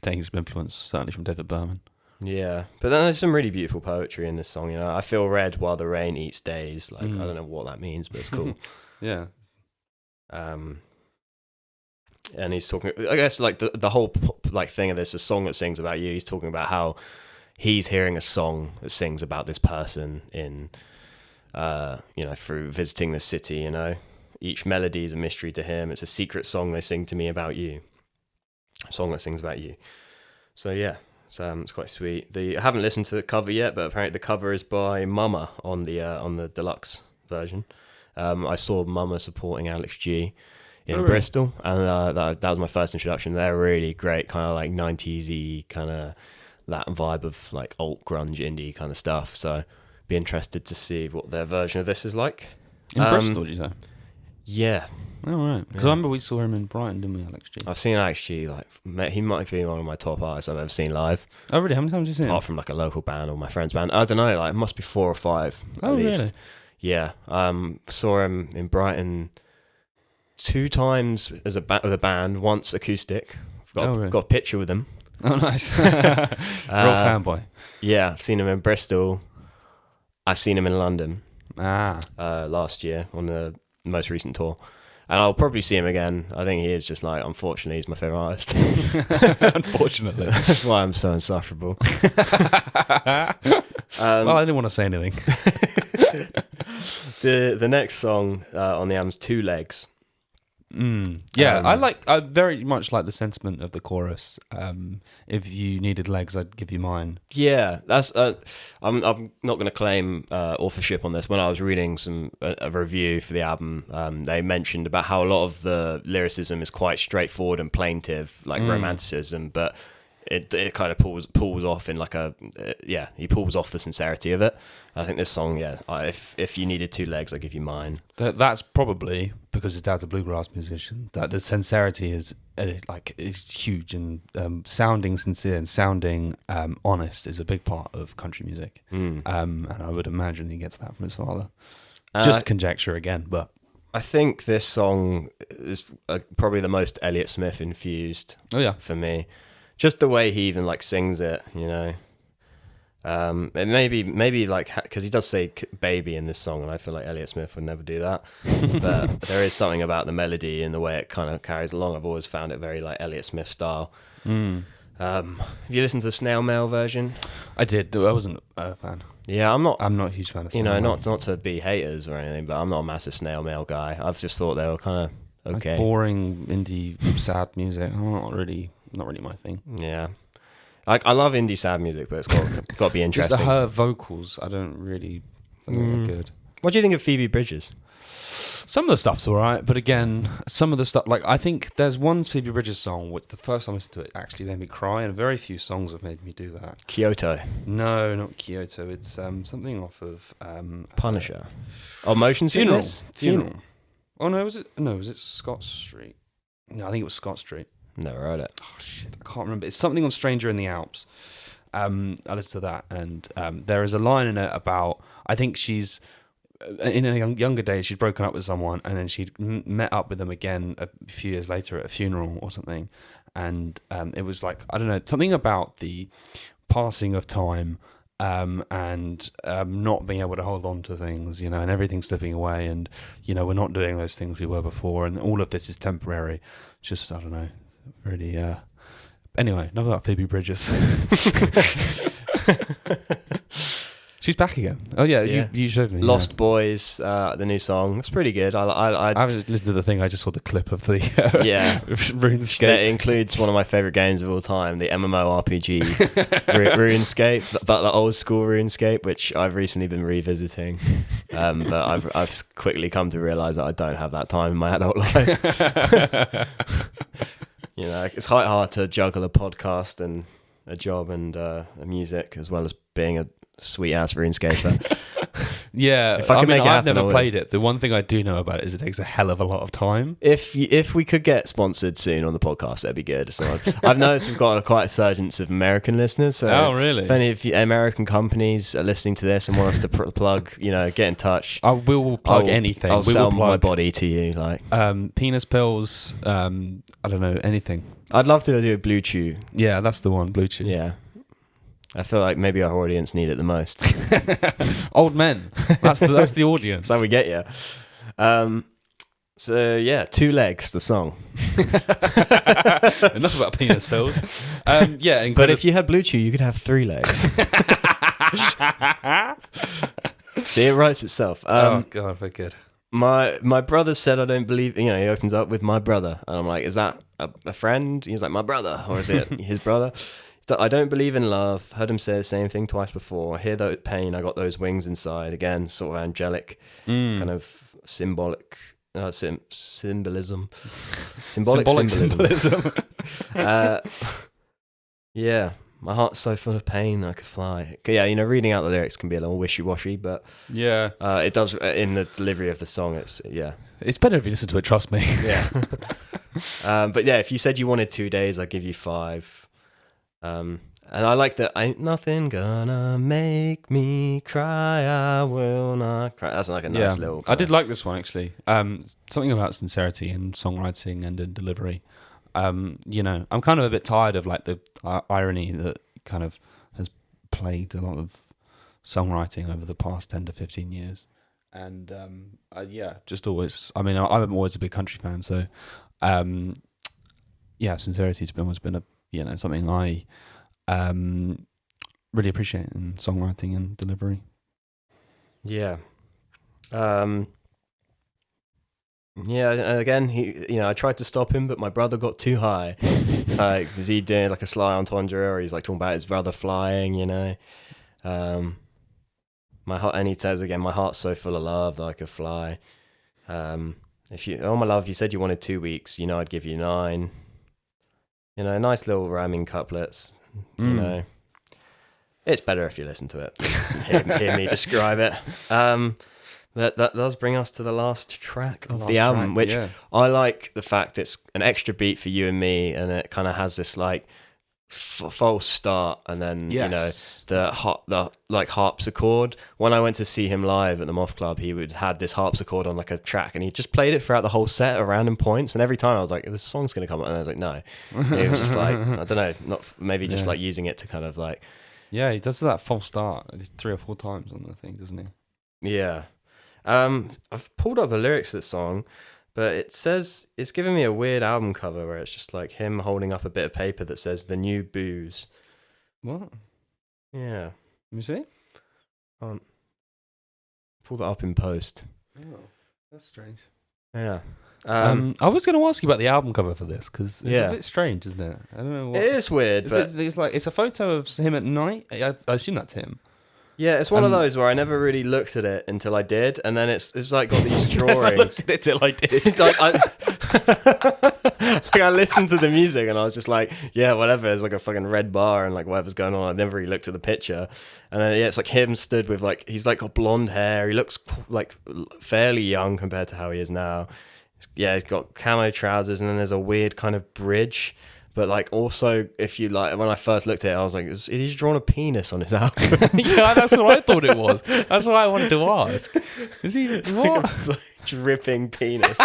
taking some influence, certainly from David Berman. Yeah, but then there's some really beautiful poetry in this song. I feel red while the rain eats days. Like I don't know what that means, but it's cool. Yeah. and he's talking. I guess like the whole like thing of this, a song that sings about you. He's talking about how he's hearing a song that sings about this person in, through visiting the city. You know, each melody is a mystery to him. It's a secret song they sing to me about you. A song that sings about you. So yeah, it's quite sweet. I haven't listened to the cover yet, but apparently the cover is by Mama on the deluxe version. I saw Mama supporting Alex G in Bristol, and that was my first introduction. They're really great, kind of like 90s-y, kind of that vibe of like alt grunge indie kind of stuff. So be interested to see what their version of this is like. In Bristol, did you say? Yeah. Oh, right. Because I remember we saw him in Brighton, didn't we, Alex G? I've seen Alex G, he might be one of my top artists I've ever seen live. Oh, really? How many times have you seen him? Apart from like a local band or my friend's band. I don't know, like it must be 4 or 5 at least. Really? Yeah. Saw him in Brighton 2 times with a band, once acoustic. Got a picture with him. Oh, nice. Real fanboy. Yeah, I've seen him in Bristol. I've seen him in London last year on the most recent tour. And I'll probably see him again. I think he is just like, unfortunately, he's my favourite artist. Unfortunately. That's why I'm so insufferable. Well, I didn't want to say anything. The next song on the album is Two Legs. Yeah, I very much like the sentiment of the chorus. If you needed legs, I'd give you mine. Yeah, that's. I'm not going to claim authorship on this. When I was reading a review for the album, they mentioned about how a lot of the lyricism is quite straightforward and plaintive, like romanticism, but it kind of pulls off in like he pulls off the sincerity of it. I think this song, if you needed 2 legs, I'd give you mine. That's probably because his dad's a bluegrass musician. That the sincerity is huge, and sounding sincere and sounding honest is a big part of country music. And I would imagine he gets that from his father. Just conjecture again, but I think this song is probably the most Elliott Smith infused. Oh yeah, for me. Just the way he even like sings it, you know. And maybe like because he does say baby in this song, and I feel like Elliott Smith would never do that. But there is something about the melody and the way it kind of carries along. I've always found it very like Elliott Smith style. Have you listened to the Snail Mail version? I did. I wasn't a fan. Yeah, I'm not a huge fan of Snail Mail. Mail. Not to be haters or anything, but I'm not a massive Snail Mail guy. I've just thought they were kind of okay. Like boring indie sad music. Not really my thing. Yeah. I love indie sad music, but it's got to be interesting. Just her vocals, I don't really think they're good. What do you think of Phoebe Bridgers? Some of the stuff's alright, but again, some of the stuff, like I think there's one Phoebe Bridgers song which the first time I listened to it actually made me cry, and very few songs have made me do that. Kyoto. No, not Kyoto. It's something off of Punisher. Motion Sickness? Funeral. Oh no, was it Scott Street? No, I think it was Scott Street. Never heard it. Oh shit, I can't remember. It's something on Stranger in the Alps. I listened to that, and there is a line in it about, I think she's in her younger days she'd broken up with someone, and then she'd met up with them again a few years later at a funeral or something, and it was like, I don't know, something about the passing of time and not being able to hold on to things, you know, and everything slipping away, and you know, we're not doing those things we were before, and all of this is temporary. Just, I don't know, really. Anyway, enough about Phoebe Bridgers. She's back again. Oh yeah, you showed me. Lost Boys, the new song. It's pretty good. I haven't listened to the thing. I just saw the clip of the RuneScape. It includes one of my favorite games of all time, the MMORPG RuneScape, but the old school RuneScape, which I've recently been revisiting. But I've quickly come to realize that I don't have that time in my adult life. You know, it's quite hard to juggle a podcast and a job and a music, as well as being a sweet ass RuneScaper. Yeah, if I can make it happen, I've never played it. The one thing I do know about it is it takes a hell of a lot of time. If we could get sponsored soon on the podcast, that'd be good. So I've noticed we've got quite a surgence of American listeners. So oh, really? If any of you American companies are listening to this and want us to plug, you know, get in touch. I will plug anything. I'll sell my body to you, like penis pills. I don't know, anything. I'd love to do a Blue Chew. Yeah, that's the one, Blue Chew. Yeah. I feel like maybe our audience need it the most. Old men. That's the audience. That's how we get you. So yeah, Two Legs, the song. Enough about penis pills. Yeah, but if you had Blue Chew, you could have 3 legs. See, it writes itself. Oh God, very good. My brother said, I don't believe, he opens up with my brother. And I'm like, is that a friend? He's like, my brother. Or is it his brother? He's like, I don't believe in love. Heard him say the same thing twice before. I hear that pain. I got those wings inside. Again, sort of angelic, kind of symbolic symbolism. Symbolic symbolism. Yeah. My heart's so full of pain I could fly. Yeah, reading out the lyrics can be a little wishy-washy, but yeah, it does in the delivery of the song. It's better if you listen to it. Trust me. Yeah. But yeah, if you said you wanted 2 days, I'd give you 5. And I like that. Ain't nothing gonna make me cry. I will not cry. That's like a nice little. I did like this one actually. Something about sincerity in songwriting and in delivery. I'm kind of a bit tired of like the irony that kind of has plagued a lot of songwriting over the past 10 to 15 years. And just always, I'm always a big country fan. So, sincerity's always been a, something I really appreciate in songwriting and delivery. Yeah. Yeah, and again, I tried to stop him, but my brother got too high. Was he doing like a sly entendre, or he's like talking about his brother flying, my heart, and he says again, my heart's so full of love that I could fly. If you, oh my love, you said you wanted 2 weeks, I'd give you 9. Nice little rhyming couplets. It's better if you listen to it, hear me describe it. That does bring us to the last track of the album, which I like the fact it's an extra beat for you and me, and it kind of has this like false start, and then the harpsichord. When I went to see him live at the Moth Club, he had this harpsichord on like a track, and he just played it throughout the whole set at random points. And every time I was like, "This song's gonna come up," and I was like, "No." It was just like I don't know, not maybe just like using it to kind of like. Yeah, he does that false start 3 or 4 times on the thing, doesn't he? Yeah. I've pulled up the lyrics of the song, but it says it's giving me a weird album cover where it's just like him holding up a bit of paper that says "The New Booze." What? Yeah. Let me see. Pull that up in post. Oh, that's strange. Yeah. I was going to ask you about the album cover for this because it's a bit strange, isn't it? I don't know. What... It is weird. It's a photo of him at night. I assume that's him. Yeah, it's one of those where I never really looked at it until I did, and then it's like got these drawings. Never looked at it till I did. It's like I listened to the music and I was just like, yeah, whatever. There's like a fucking red bar and like whatever's going on. I never really looked at the picture, and then it's like him stood with like he's like got blonde hair. He looks like fairly young compared to how he is now. Yeah, he's got camo trousers, and then there's a weird kind of bridge. But like also, if you like, when I first looked at it, I was like, "Is he drawn a penis on his album?" Yeah, that's what I thought it was. That's what I wanted to ask. Is he what? Like a dripping penis.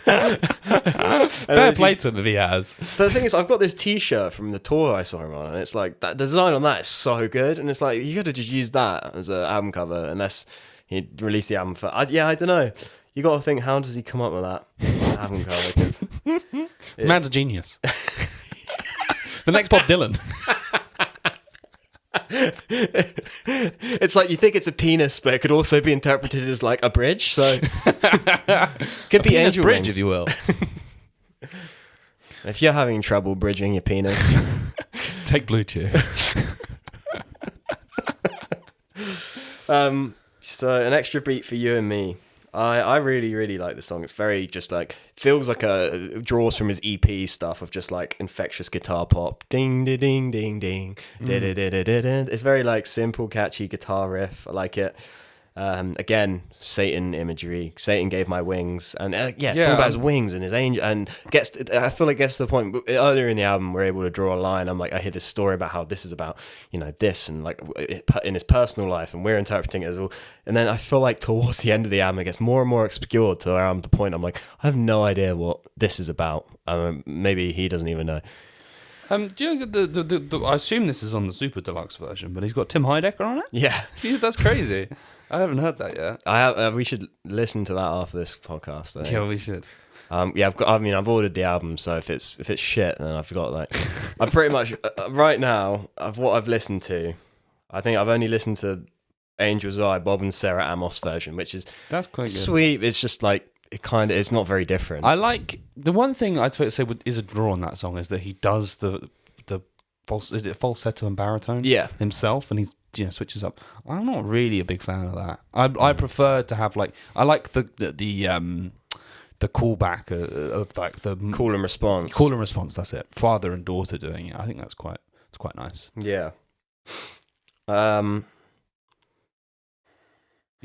Fair play to him if he has. But the thing is, I've got this T-shirt from the tour I saw him on, and it's like that design on that is so good, and it's like you could have just used that as an album cover, unless he released the album for. I don't know. You got to think, how does he come up with that album cover? The man's a genius. The next Bob Dylan. It's like you think it's a penis, but it could also be interpreted as like a bridge. So could be angel bridge, wings, if you will. If you're having trouble bridging your penis, take Blue Chew. So an extra beat for you and me. I really, really like the song. It's very just like, feels like draws from his EP stuff of just like infectious guitar pop. Ding, ding, ding, ding, ding. It's very like simple, catchy guitar riff. I like it. Again, Satan imagery. Satan gave my wings, and talking about his wings and his angel, and I feel like gets to the point earlier in the album we're able to draw a line. I'm like, I hear this story about how this is about this, and like in his personal life, and we're interpreting it as well. And then I feel like towards the end of the album it gets more and more obscured to where I'm at the point I'm like, I have no idea what this is about. Maybe he doesn't even know. Do you know I assume this is on the Super Deluxe version, but he's got Tim Heidecker on it? Yeah. That's crazy. I haven't heard that yet. We should listen to that after this podcast. I think. Yeah, we should. Yeah, I've ordered the album, so if it's shit, then I forgot. Like, I'm pretty much right now of what I've listened to. I think I've only listened to Angel's Eye, Bob and Sarah Amos version, which is that's quite good. Sweet. It's just like it's not very different. I like the one thing I'd say is a draw on that song is that he does the falsetto and baritone himself, and he's switches up. I'm not really a big fan of that. I prefer to have I like the callback of like the call and response. Call and response. That's it. Father and daughter doing it. I think it's quite nice. Yeah.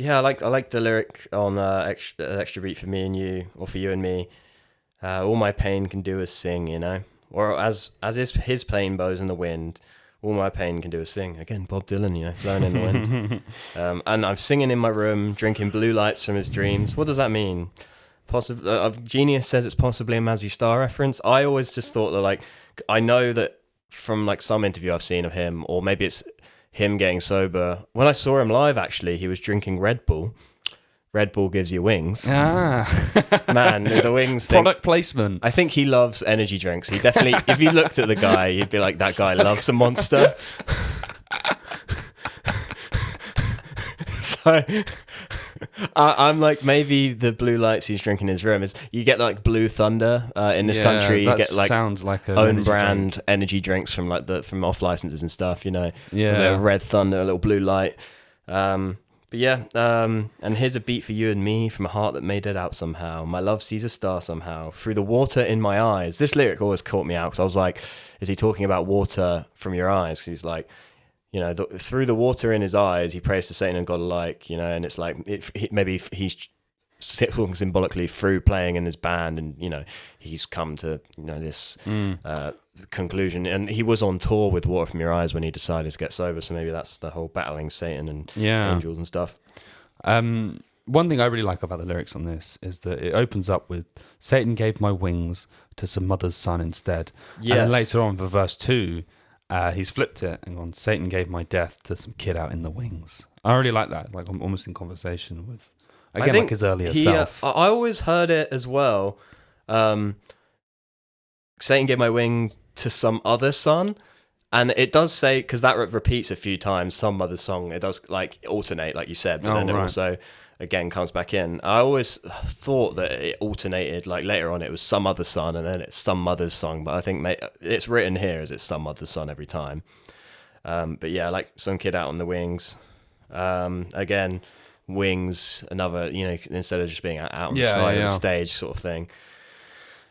Yeah, I like the lyric on extra beat for me and you, or for you and me. All my pain can do is sing, or as is his plain bows in the wind. All my pain can do is sing. Again, Bob Dylan, blowing in the wind. And I'm singing in my room, drinking blue lights from his dreams. What does that mean? Genius says it's possibly a Mazzy Star reference. I always just thought that I know that from some interview I've seen of him, or maybe it's him getting sober. When I saw him live, actually, he was drinking Red Bull. Red Bull gives you wings. Man, the wings thing. Product placement. I think he loves energy drinks. He definitely, if you looked at the guy, you'd be like, that guy loves a Monster. So I'm like, maybe the blue lights he's drinking in his room is, you get Blue Thunder in this country. You get sounds like a own brand energy drinks from from off licenses and stuff, Yeah. Red Thunder, a little blue light. But yeah, and here's a beat for you and me from a heart that made it out somehow. My love sees a star somehow through the water in my eyes. This lyric always caught me out because I was like, is he talking about water from your eyes? Because he's like, through the water in his eyes, he prays to Satan and God alike, and it's like, maybe he's talking symbolically through playing in this band, and he's come to this conclusion, and he was on tour with Water From Your Eyes when he decided to get sober, so maybe that's the whole battling Satan and angels and stuff. One thing I really like about the lyrics on this is that it opens up with Satan gave my wings to some mother's son instead. Yes. And then later on for verse 2, he's flipped it and gone, Satan gave my death to some kid out in the wings. I really like that, I'm almost in conversation with, again, his earlier self. I always heard it as well. Satan gave my wings to some other son, and it does say, because that repeats a few times, some other song, it does alternate, like you said, but then it also again comes back in. I always thought that it alternated, later on it was some other son and then it's some mother's song, but I think it's written here as it's some other's son every time. But yeah, some kid out on the wings. Again, wings, another, instead of just being out on the side of the stage sort of thing.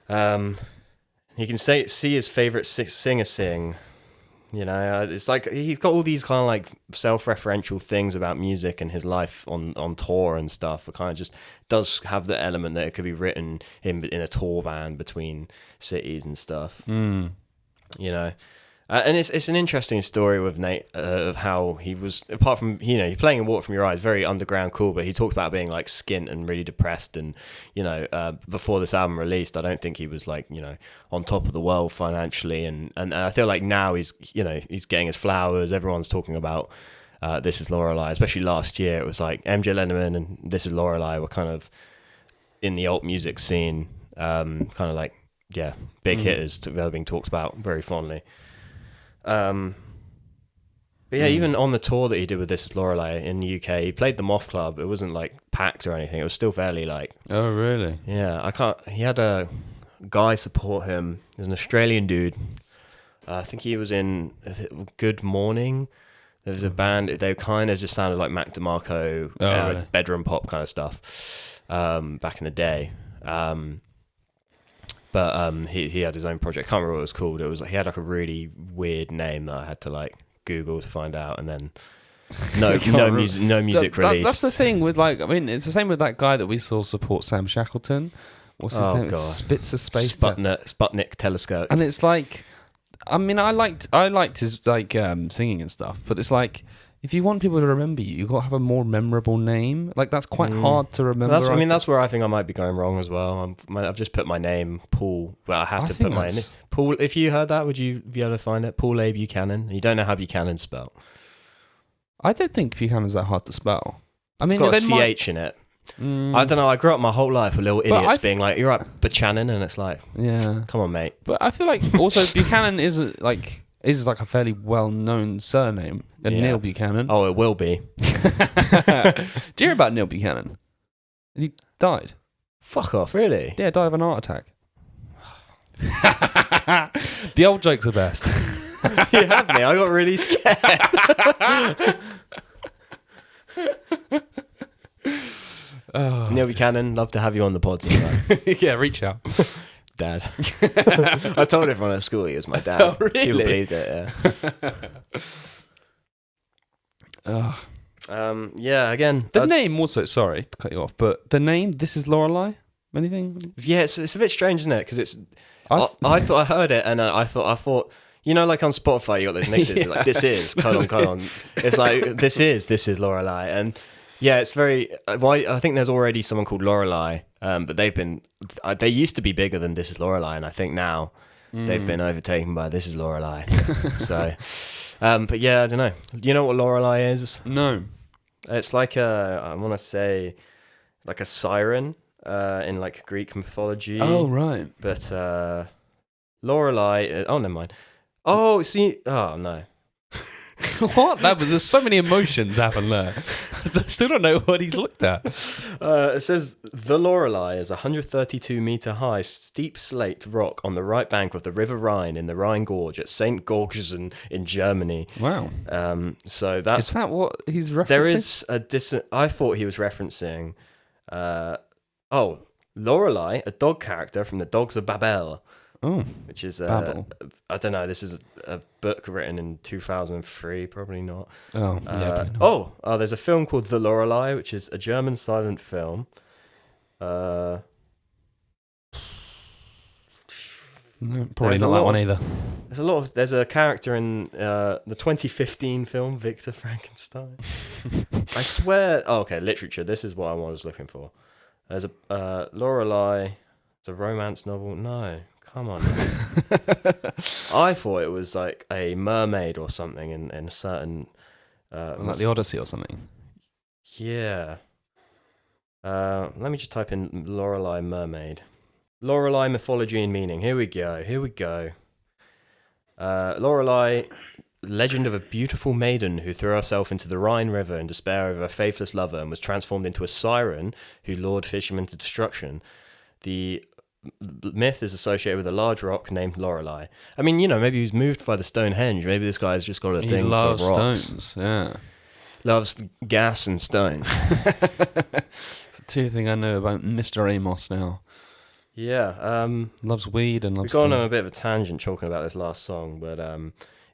You can see his favorite singer sing. It's like he's got all these kind of self-referential things about music and his life on tour and stuff. It kind of just does have the element that it could be written in a tour band between cities and stuff. And it's an interesting story with Nate of how he was, apart from he playing in Water From Your Eyes, very underground, cool, but he talked about being skint and really depressed, and before this album released, I don't think he was on top of the world financially, and I feel like now he's getting his flowers. Everyone's talking about This Is Lorelei, especially last year. It was MJ Lennon and This Is Lorelei were kind of in the alt music scene, big hitters. They're being talked about very fondly. But yeah, even on the tour that he did with This Is Lorelei in the UK, he played the Moth Club. It wasn't packed or anything. It was still fairly Oh, really? Yeah, he had a guy support him. He was an Australian dude. I think he was in Good Morning. There was a band. They kind of just sounded like Mac DeMarco, really? bedroom pop kind of stuff back in the day. But he had his own project. I can't remember what it was called. It was he had a really weird name that I had to Google to find out, and then no music released. That's the thing with it's the same with that guy that we saw support Sam Shackleton. What's his name? God. Spitzer Space Sputnik Telescope. And it's I liked his singing and stuff, but it's if you want people to remember you've got to have a more memorable name. That's quite hard to remember. That's where I think I might be going wrong as well. I've just put my name, Paul. Well, I have to put my name. Paul, if you heard that, would you be able to find it? Paul A. Buchanan. You don't know how Buchanan's spelled. I don't think Buchanan's that hard to spell. I mean, It's got a they might- CH in it. I don't know. I grew up my whole life with little idiots being like, "You're right, Buchanan," and it's like, yeah. come on, mate. But I feel like also Buchanan is like a fairly well-known surname. And Yeah. Neil Buchanan. Oh, it will be. Do you hear about Neil Buchanan? He died. Fuck off, really? Yeah, died of an heart attack. The old jokes are best. You had me. I got really scared. Neil Buchanan, love to have you on the pod sometime. Yeah, reach out. Dad. I told everyone at school he was my dad. Oh, really? People believed it, yeah. Again. The name also, sorry to cut you off, but the name, This Is Lorelei? Anything? Yeah, it's a bit strange, isn't it? Because it's... I've- I thought I heard it, and I thought... You know, like on Spotify, you got those mixes. Like, this is, colon. It's like, this is Lorelei. And yeah, it's very... I think there's already someone called Lorelei, but they've been... they used to be bigger than This Is Lorelei, and I think now they've been overtaken by This Is Lorelei. So... but yeah, I don't know. Do you know what Lorelei is? No. It's like I want to say, like a siren in like Greek mythology. Oh, right. But Lorelei. Oh, never mind. Oh, see. Oh no. What? There's so many emotions happen there. I still don't know what he's looked at. It says the Lorelei is a 132-meter high steep slate rock on the right bank of the River Rhine in the Rhine Gorge at St. Georgen in Germany. Wow. So that's... Is that what he's referencing? There is a I thought he was referencing... Lorelei, a dog character from the Dogs of Babel. Oh, which is Babel. I don't know. This is a book written in 2003. Probably not. Oh, yeah. Probably not. There's a film called The Lorelei, which is a German silent film. No, probably There's not a that lot one either. There's a character in the 2015 film Victor Frankenstein. I swear. Oh, okay, literature. This is what I was looking for. There's a Lorelei. It's a romance novel. No. Come on. I thought it was like a mermaid or something in a certain... like the Odyssey or something. Yeah. Let me just type in Lorelei mermaid. Lorelei mythology and meaning. Here we go. Lorelei, legend of a beautiful maiden who threw herself into the Rhine River in despair of a faithless lover and was transformed into a siren who lured fishermen to destruction. The myth is associated with a large rock named Lorelei. I mean, maybe he was moved by the Stonehenge. Maybe this guy's just got a thing for rocks. He loves stones, yeah. Loves gas and stones. The two things I know about Mr. Amos now. Yeah. Loves weed and loves We've gone stone. on a bit of a tangent talking about this last song, but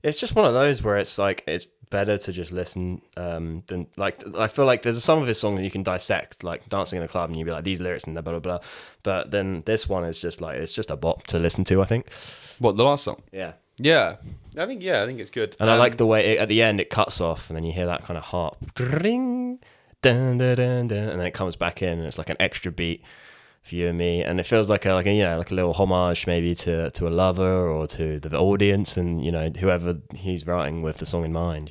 it's just one of those where it's like it's better to just listen than like I feel like there's some of this song that you can dissect, like Dancing in the Club, and you'd be like these lyrics and blah blah blah. But then this one is just like it's just a bop to listen to, I think. What, the last song? Yeah. Yeah. I think it's good. And I like the way at the end it cuts off and then you hear that kind of harp. Ding, dun, dun, dun, dun, and then it comes back in and it's like an extra beat for you and me, and it feels like a little homage maybe to a lover or to the audience and whoever he's writing with the song in mind.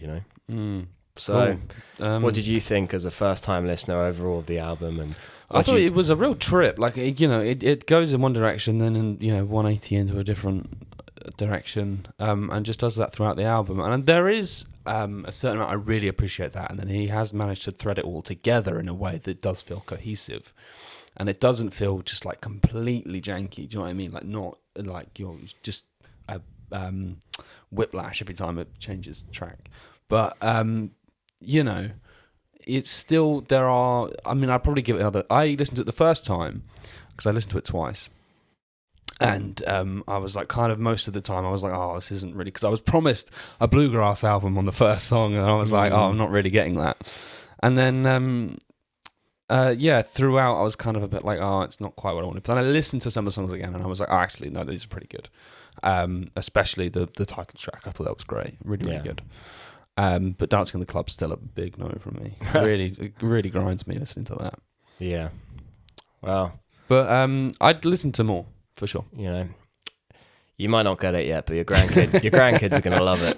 So cool. what did you think as a first time listener overall of the album? And I thought it was a real trip. Like it goes in one direction, then in 180 into a different direction, and just does that throughout the album. And there is a certain amount I really appreciate that, and then he has managed to thread it all together in a way that does feel cohesive. And it doesn't feel just like completely janky. Do you know what I mean? Like not like you're just a whiplash every time it changes track. But it's still there are. I mean, I'd probably give it another. I listened to it the first time because I listened to it twice, and I was like, kind of most of the time, I was like, oh, this isn't really, because I was promised a bluegrass album on the first song, and I was like, oh, I'm not really getting that. And then throughout I was kind of a bit like, oh, it's not quite what I wanted. But then I listened to some of the songs again and I was like, oh, actually, no, these are pretty good. Especially the title track. I thought that was great. Really good. But Dancing in the Club's still a big no from me. It really grinds me listening to that. Yeah. Well. But I'd listen to more, for sure. You might not get it yet, but your grandkids are going to love it.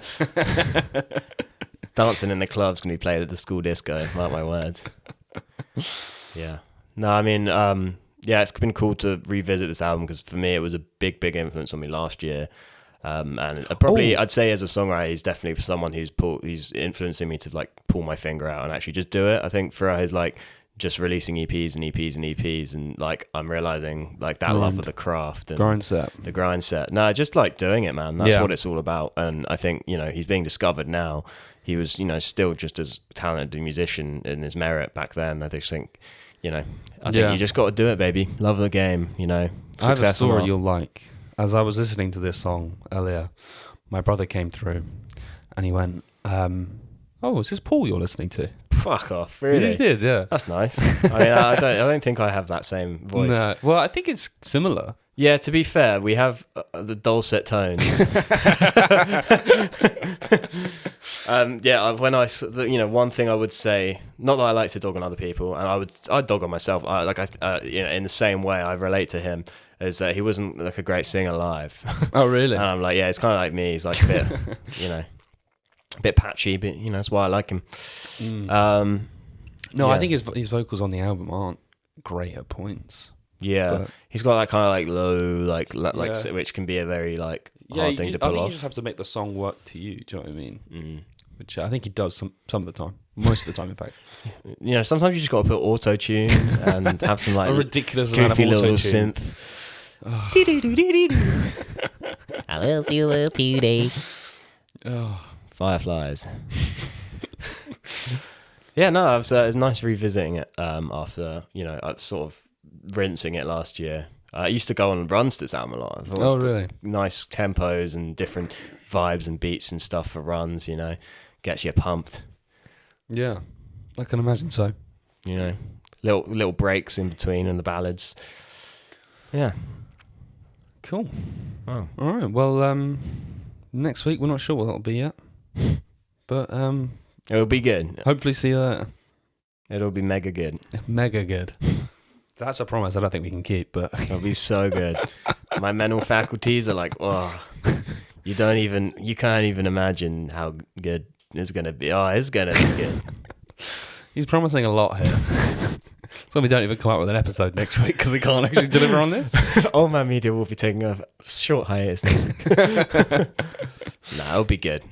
Dancing in the Club's going to be played at the school disco, mark my words. Yeah. No, I mean, yeah, it's been cool to revisit this album because for me it was a big influence on me last year. And probably I'd say as a songwriter, he's definitely someone who's influencing me to like pull my finger out and actually just do it. I think for his like just releasing EPs and EPs and EPs, and like I'm realizing like that love of the craft and the grind set. No, just like doing it, man. That's what it's all about. And I think, you know, he's being discovered now. He was, you know, still just as talented a musician in his merit back then. I just think, you know, I think you just got to do it, baby. Love the game, you know. I have a story you'll like. As I was listening to this song earlier, my brother came through and he went, "Oh, is this Paul you're listening to?" Fuck off, really? You did, yeah. That's nice. I mean, I don't think I have that same voice. No. Well, I think it's similar. Yeah, to be fair, we have the dulcet tones. When you know, one thing I would say, not that I like to dog on other people, and I'd dog on myself. You know, in the same way, I relate to him, is that he wasn't like a great singer live. Oh, really? And I'm like, yeah, it's kind of like me. He's like a bit, you know, a bit patchy, but you know, that's why I like him. I think his vocals on the album aren't great at points. Yeah, but he's got that kind of like low, which can be a very like hard thing to pull I think off. you just have to make the song work to you. Do you know what I mean? Which I think he does some of the time, most of the time, in fact. You know, sometimes you just got to put auto tune and have some like a ridiculous goofy amount of little auto-tune. synth. I will see you today. Fireflies. Yeah, no, it was nice revisiting it after, you know, I sort of rinsing it last year. I used to go on runs to this album a lot. I thought it was really? Nice tempos and different vibes and beats and stuff for runs, you know. Gets you pumped. Yeah, I can imagine so. You know, little breaks in between and the ballads. Yeah. Cool. Oh. All right. Well, next week we're not sure what that'll be yet, but it'll be good. Hopefully, see you later. It'll be mega good. Mega good. That's a promise I don't think we can keep, but it'll be so good. My mental faculties are like, oh, you can't even imagine how good it's gonna be. Oh, it's gonna be good. He's promising a lot here. So we don't even come out with an episode next week because we can't actually deliver on this. All my media will be taking a short hiatus next week. Nah, it'll be good.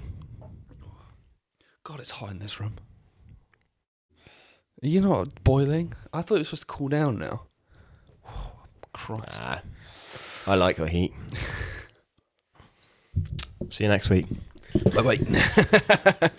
God, it's hot in this room. Are you not boiling? I thought it was supposed to cool down now. Oh, Christ. I like the heat. See you next week. Bye-bye.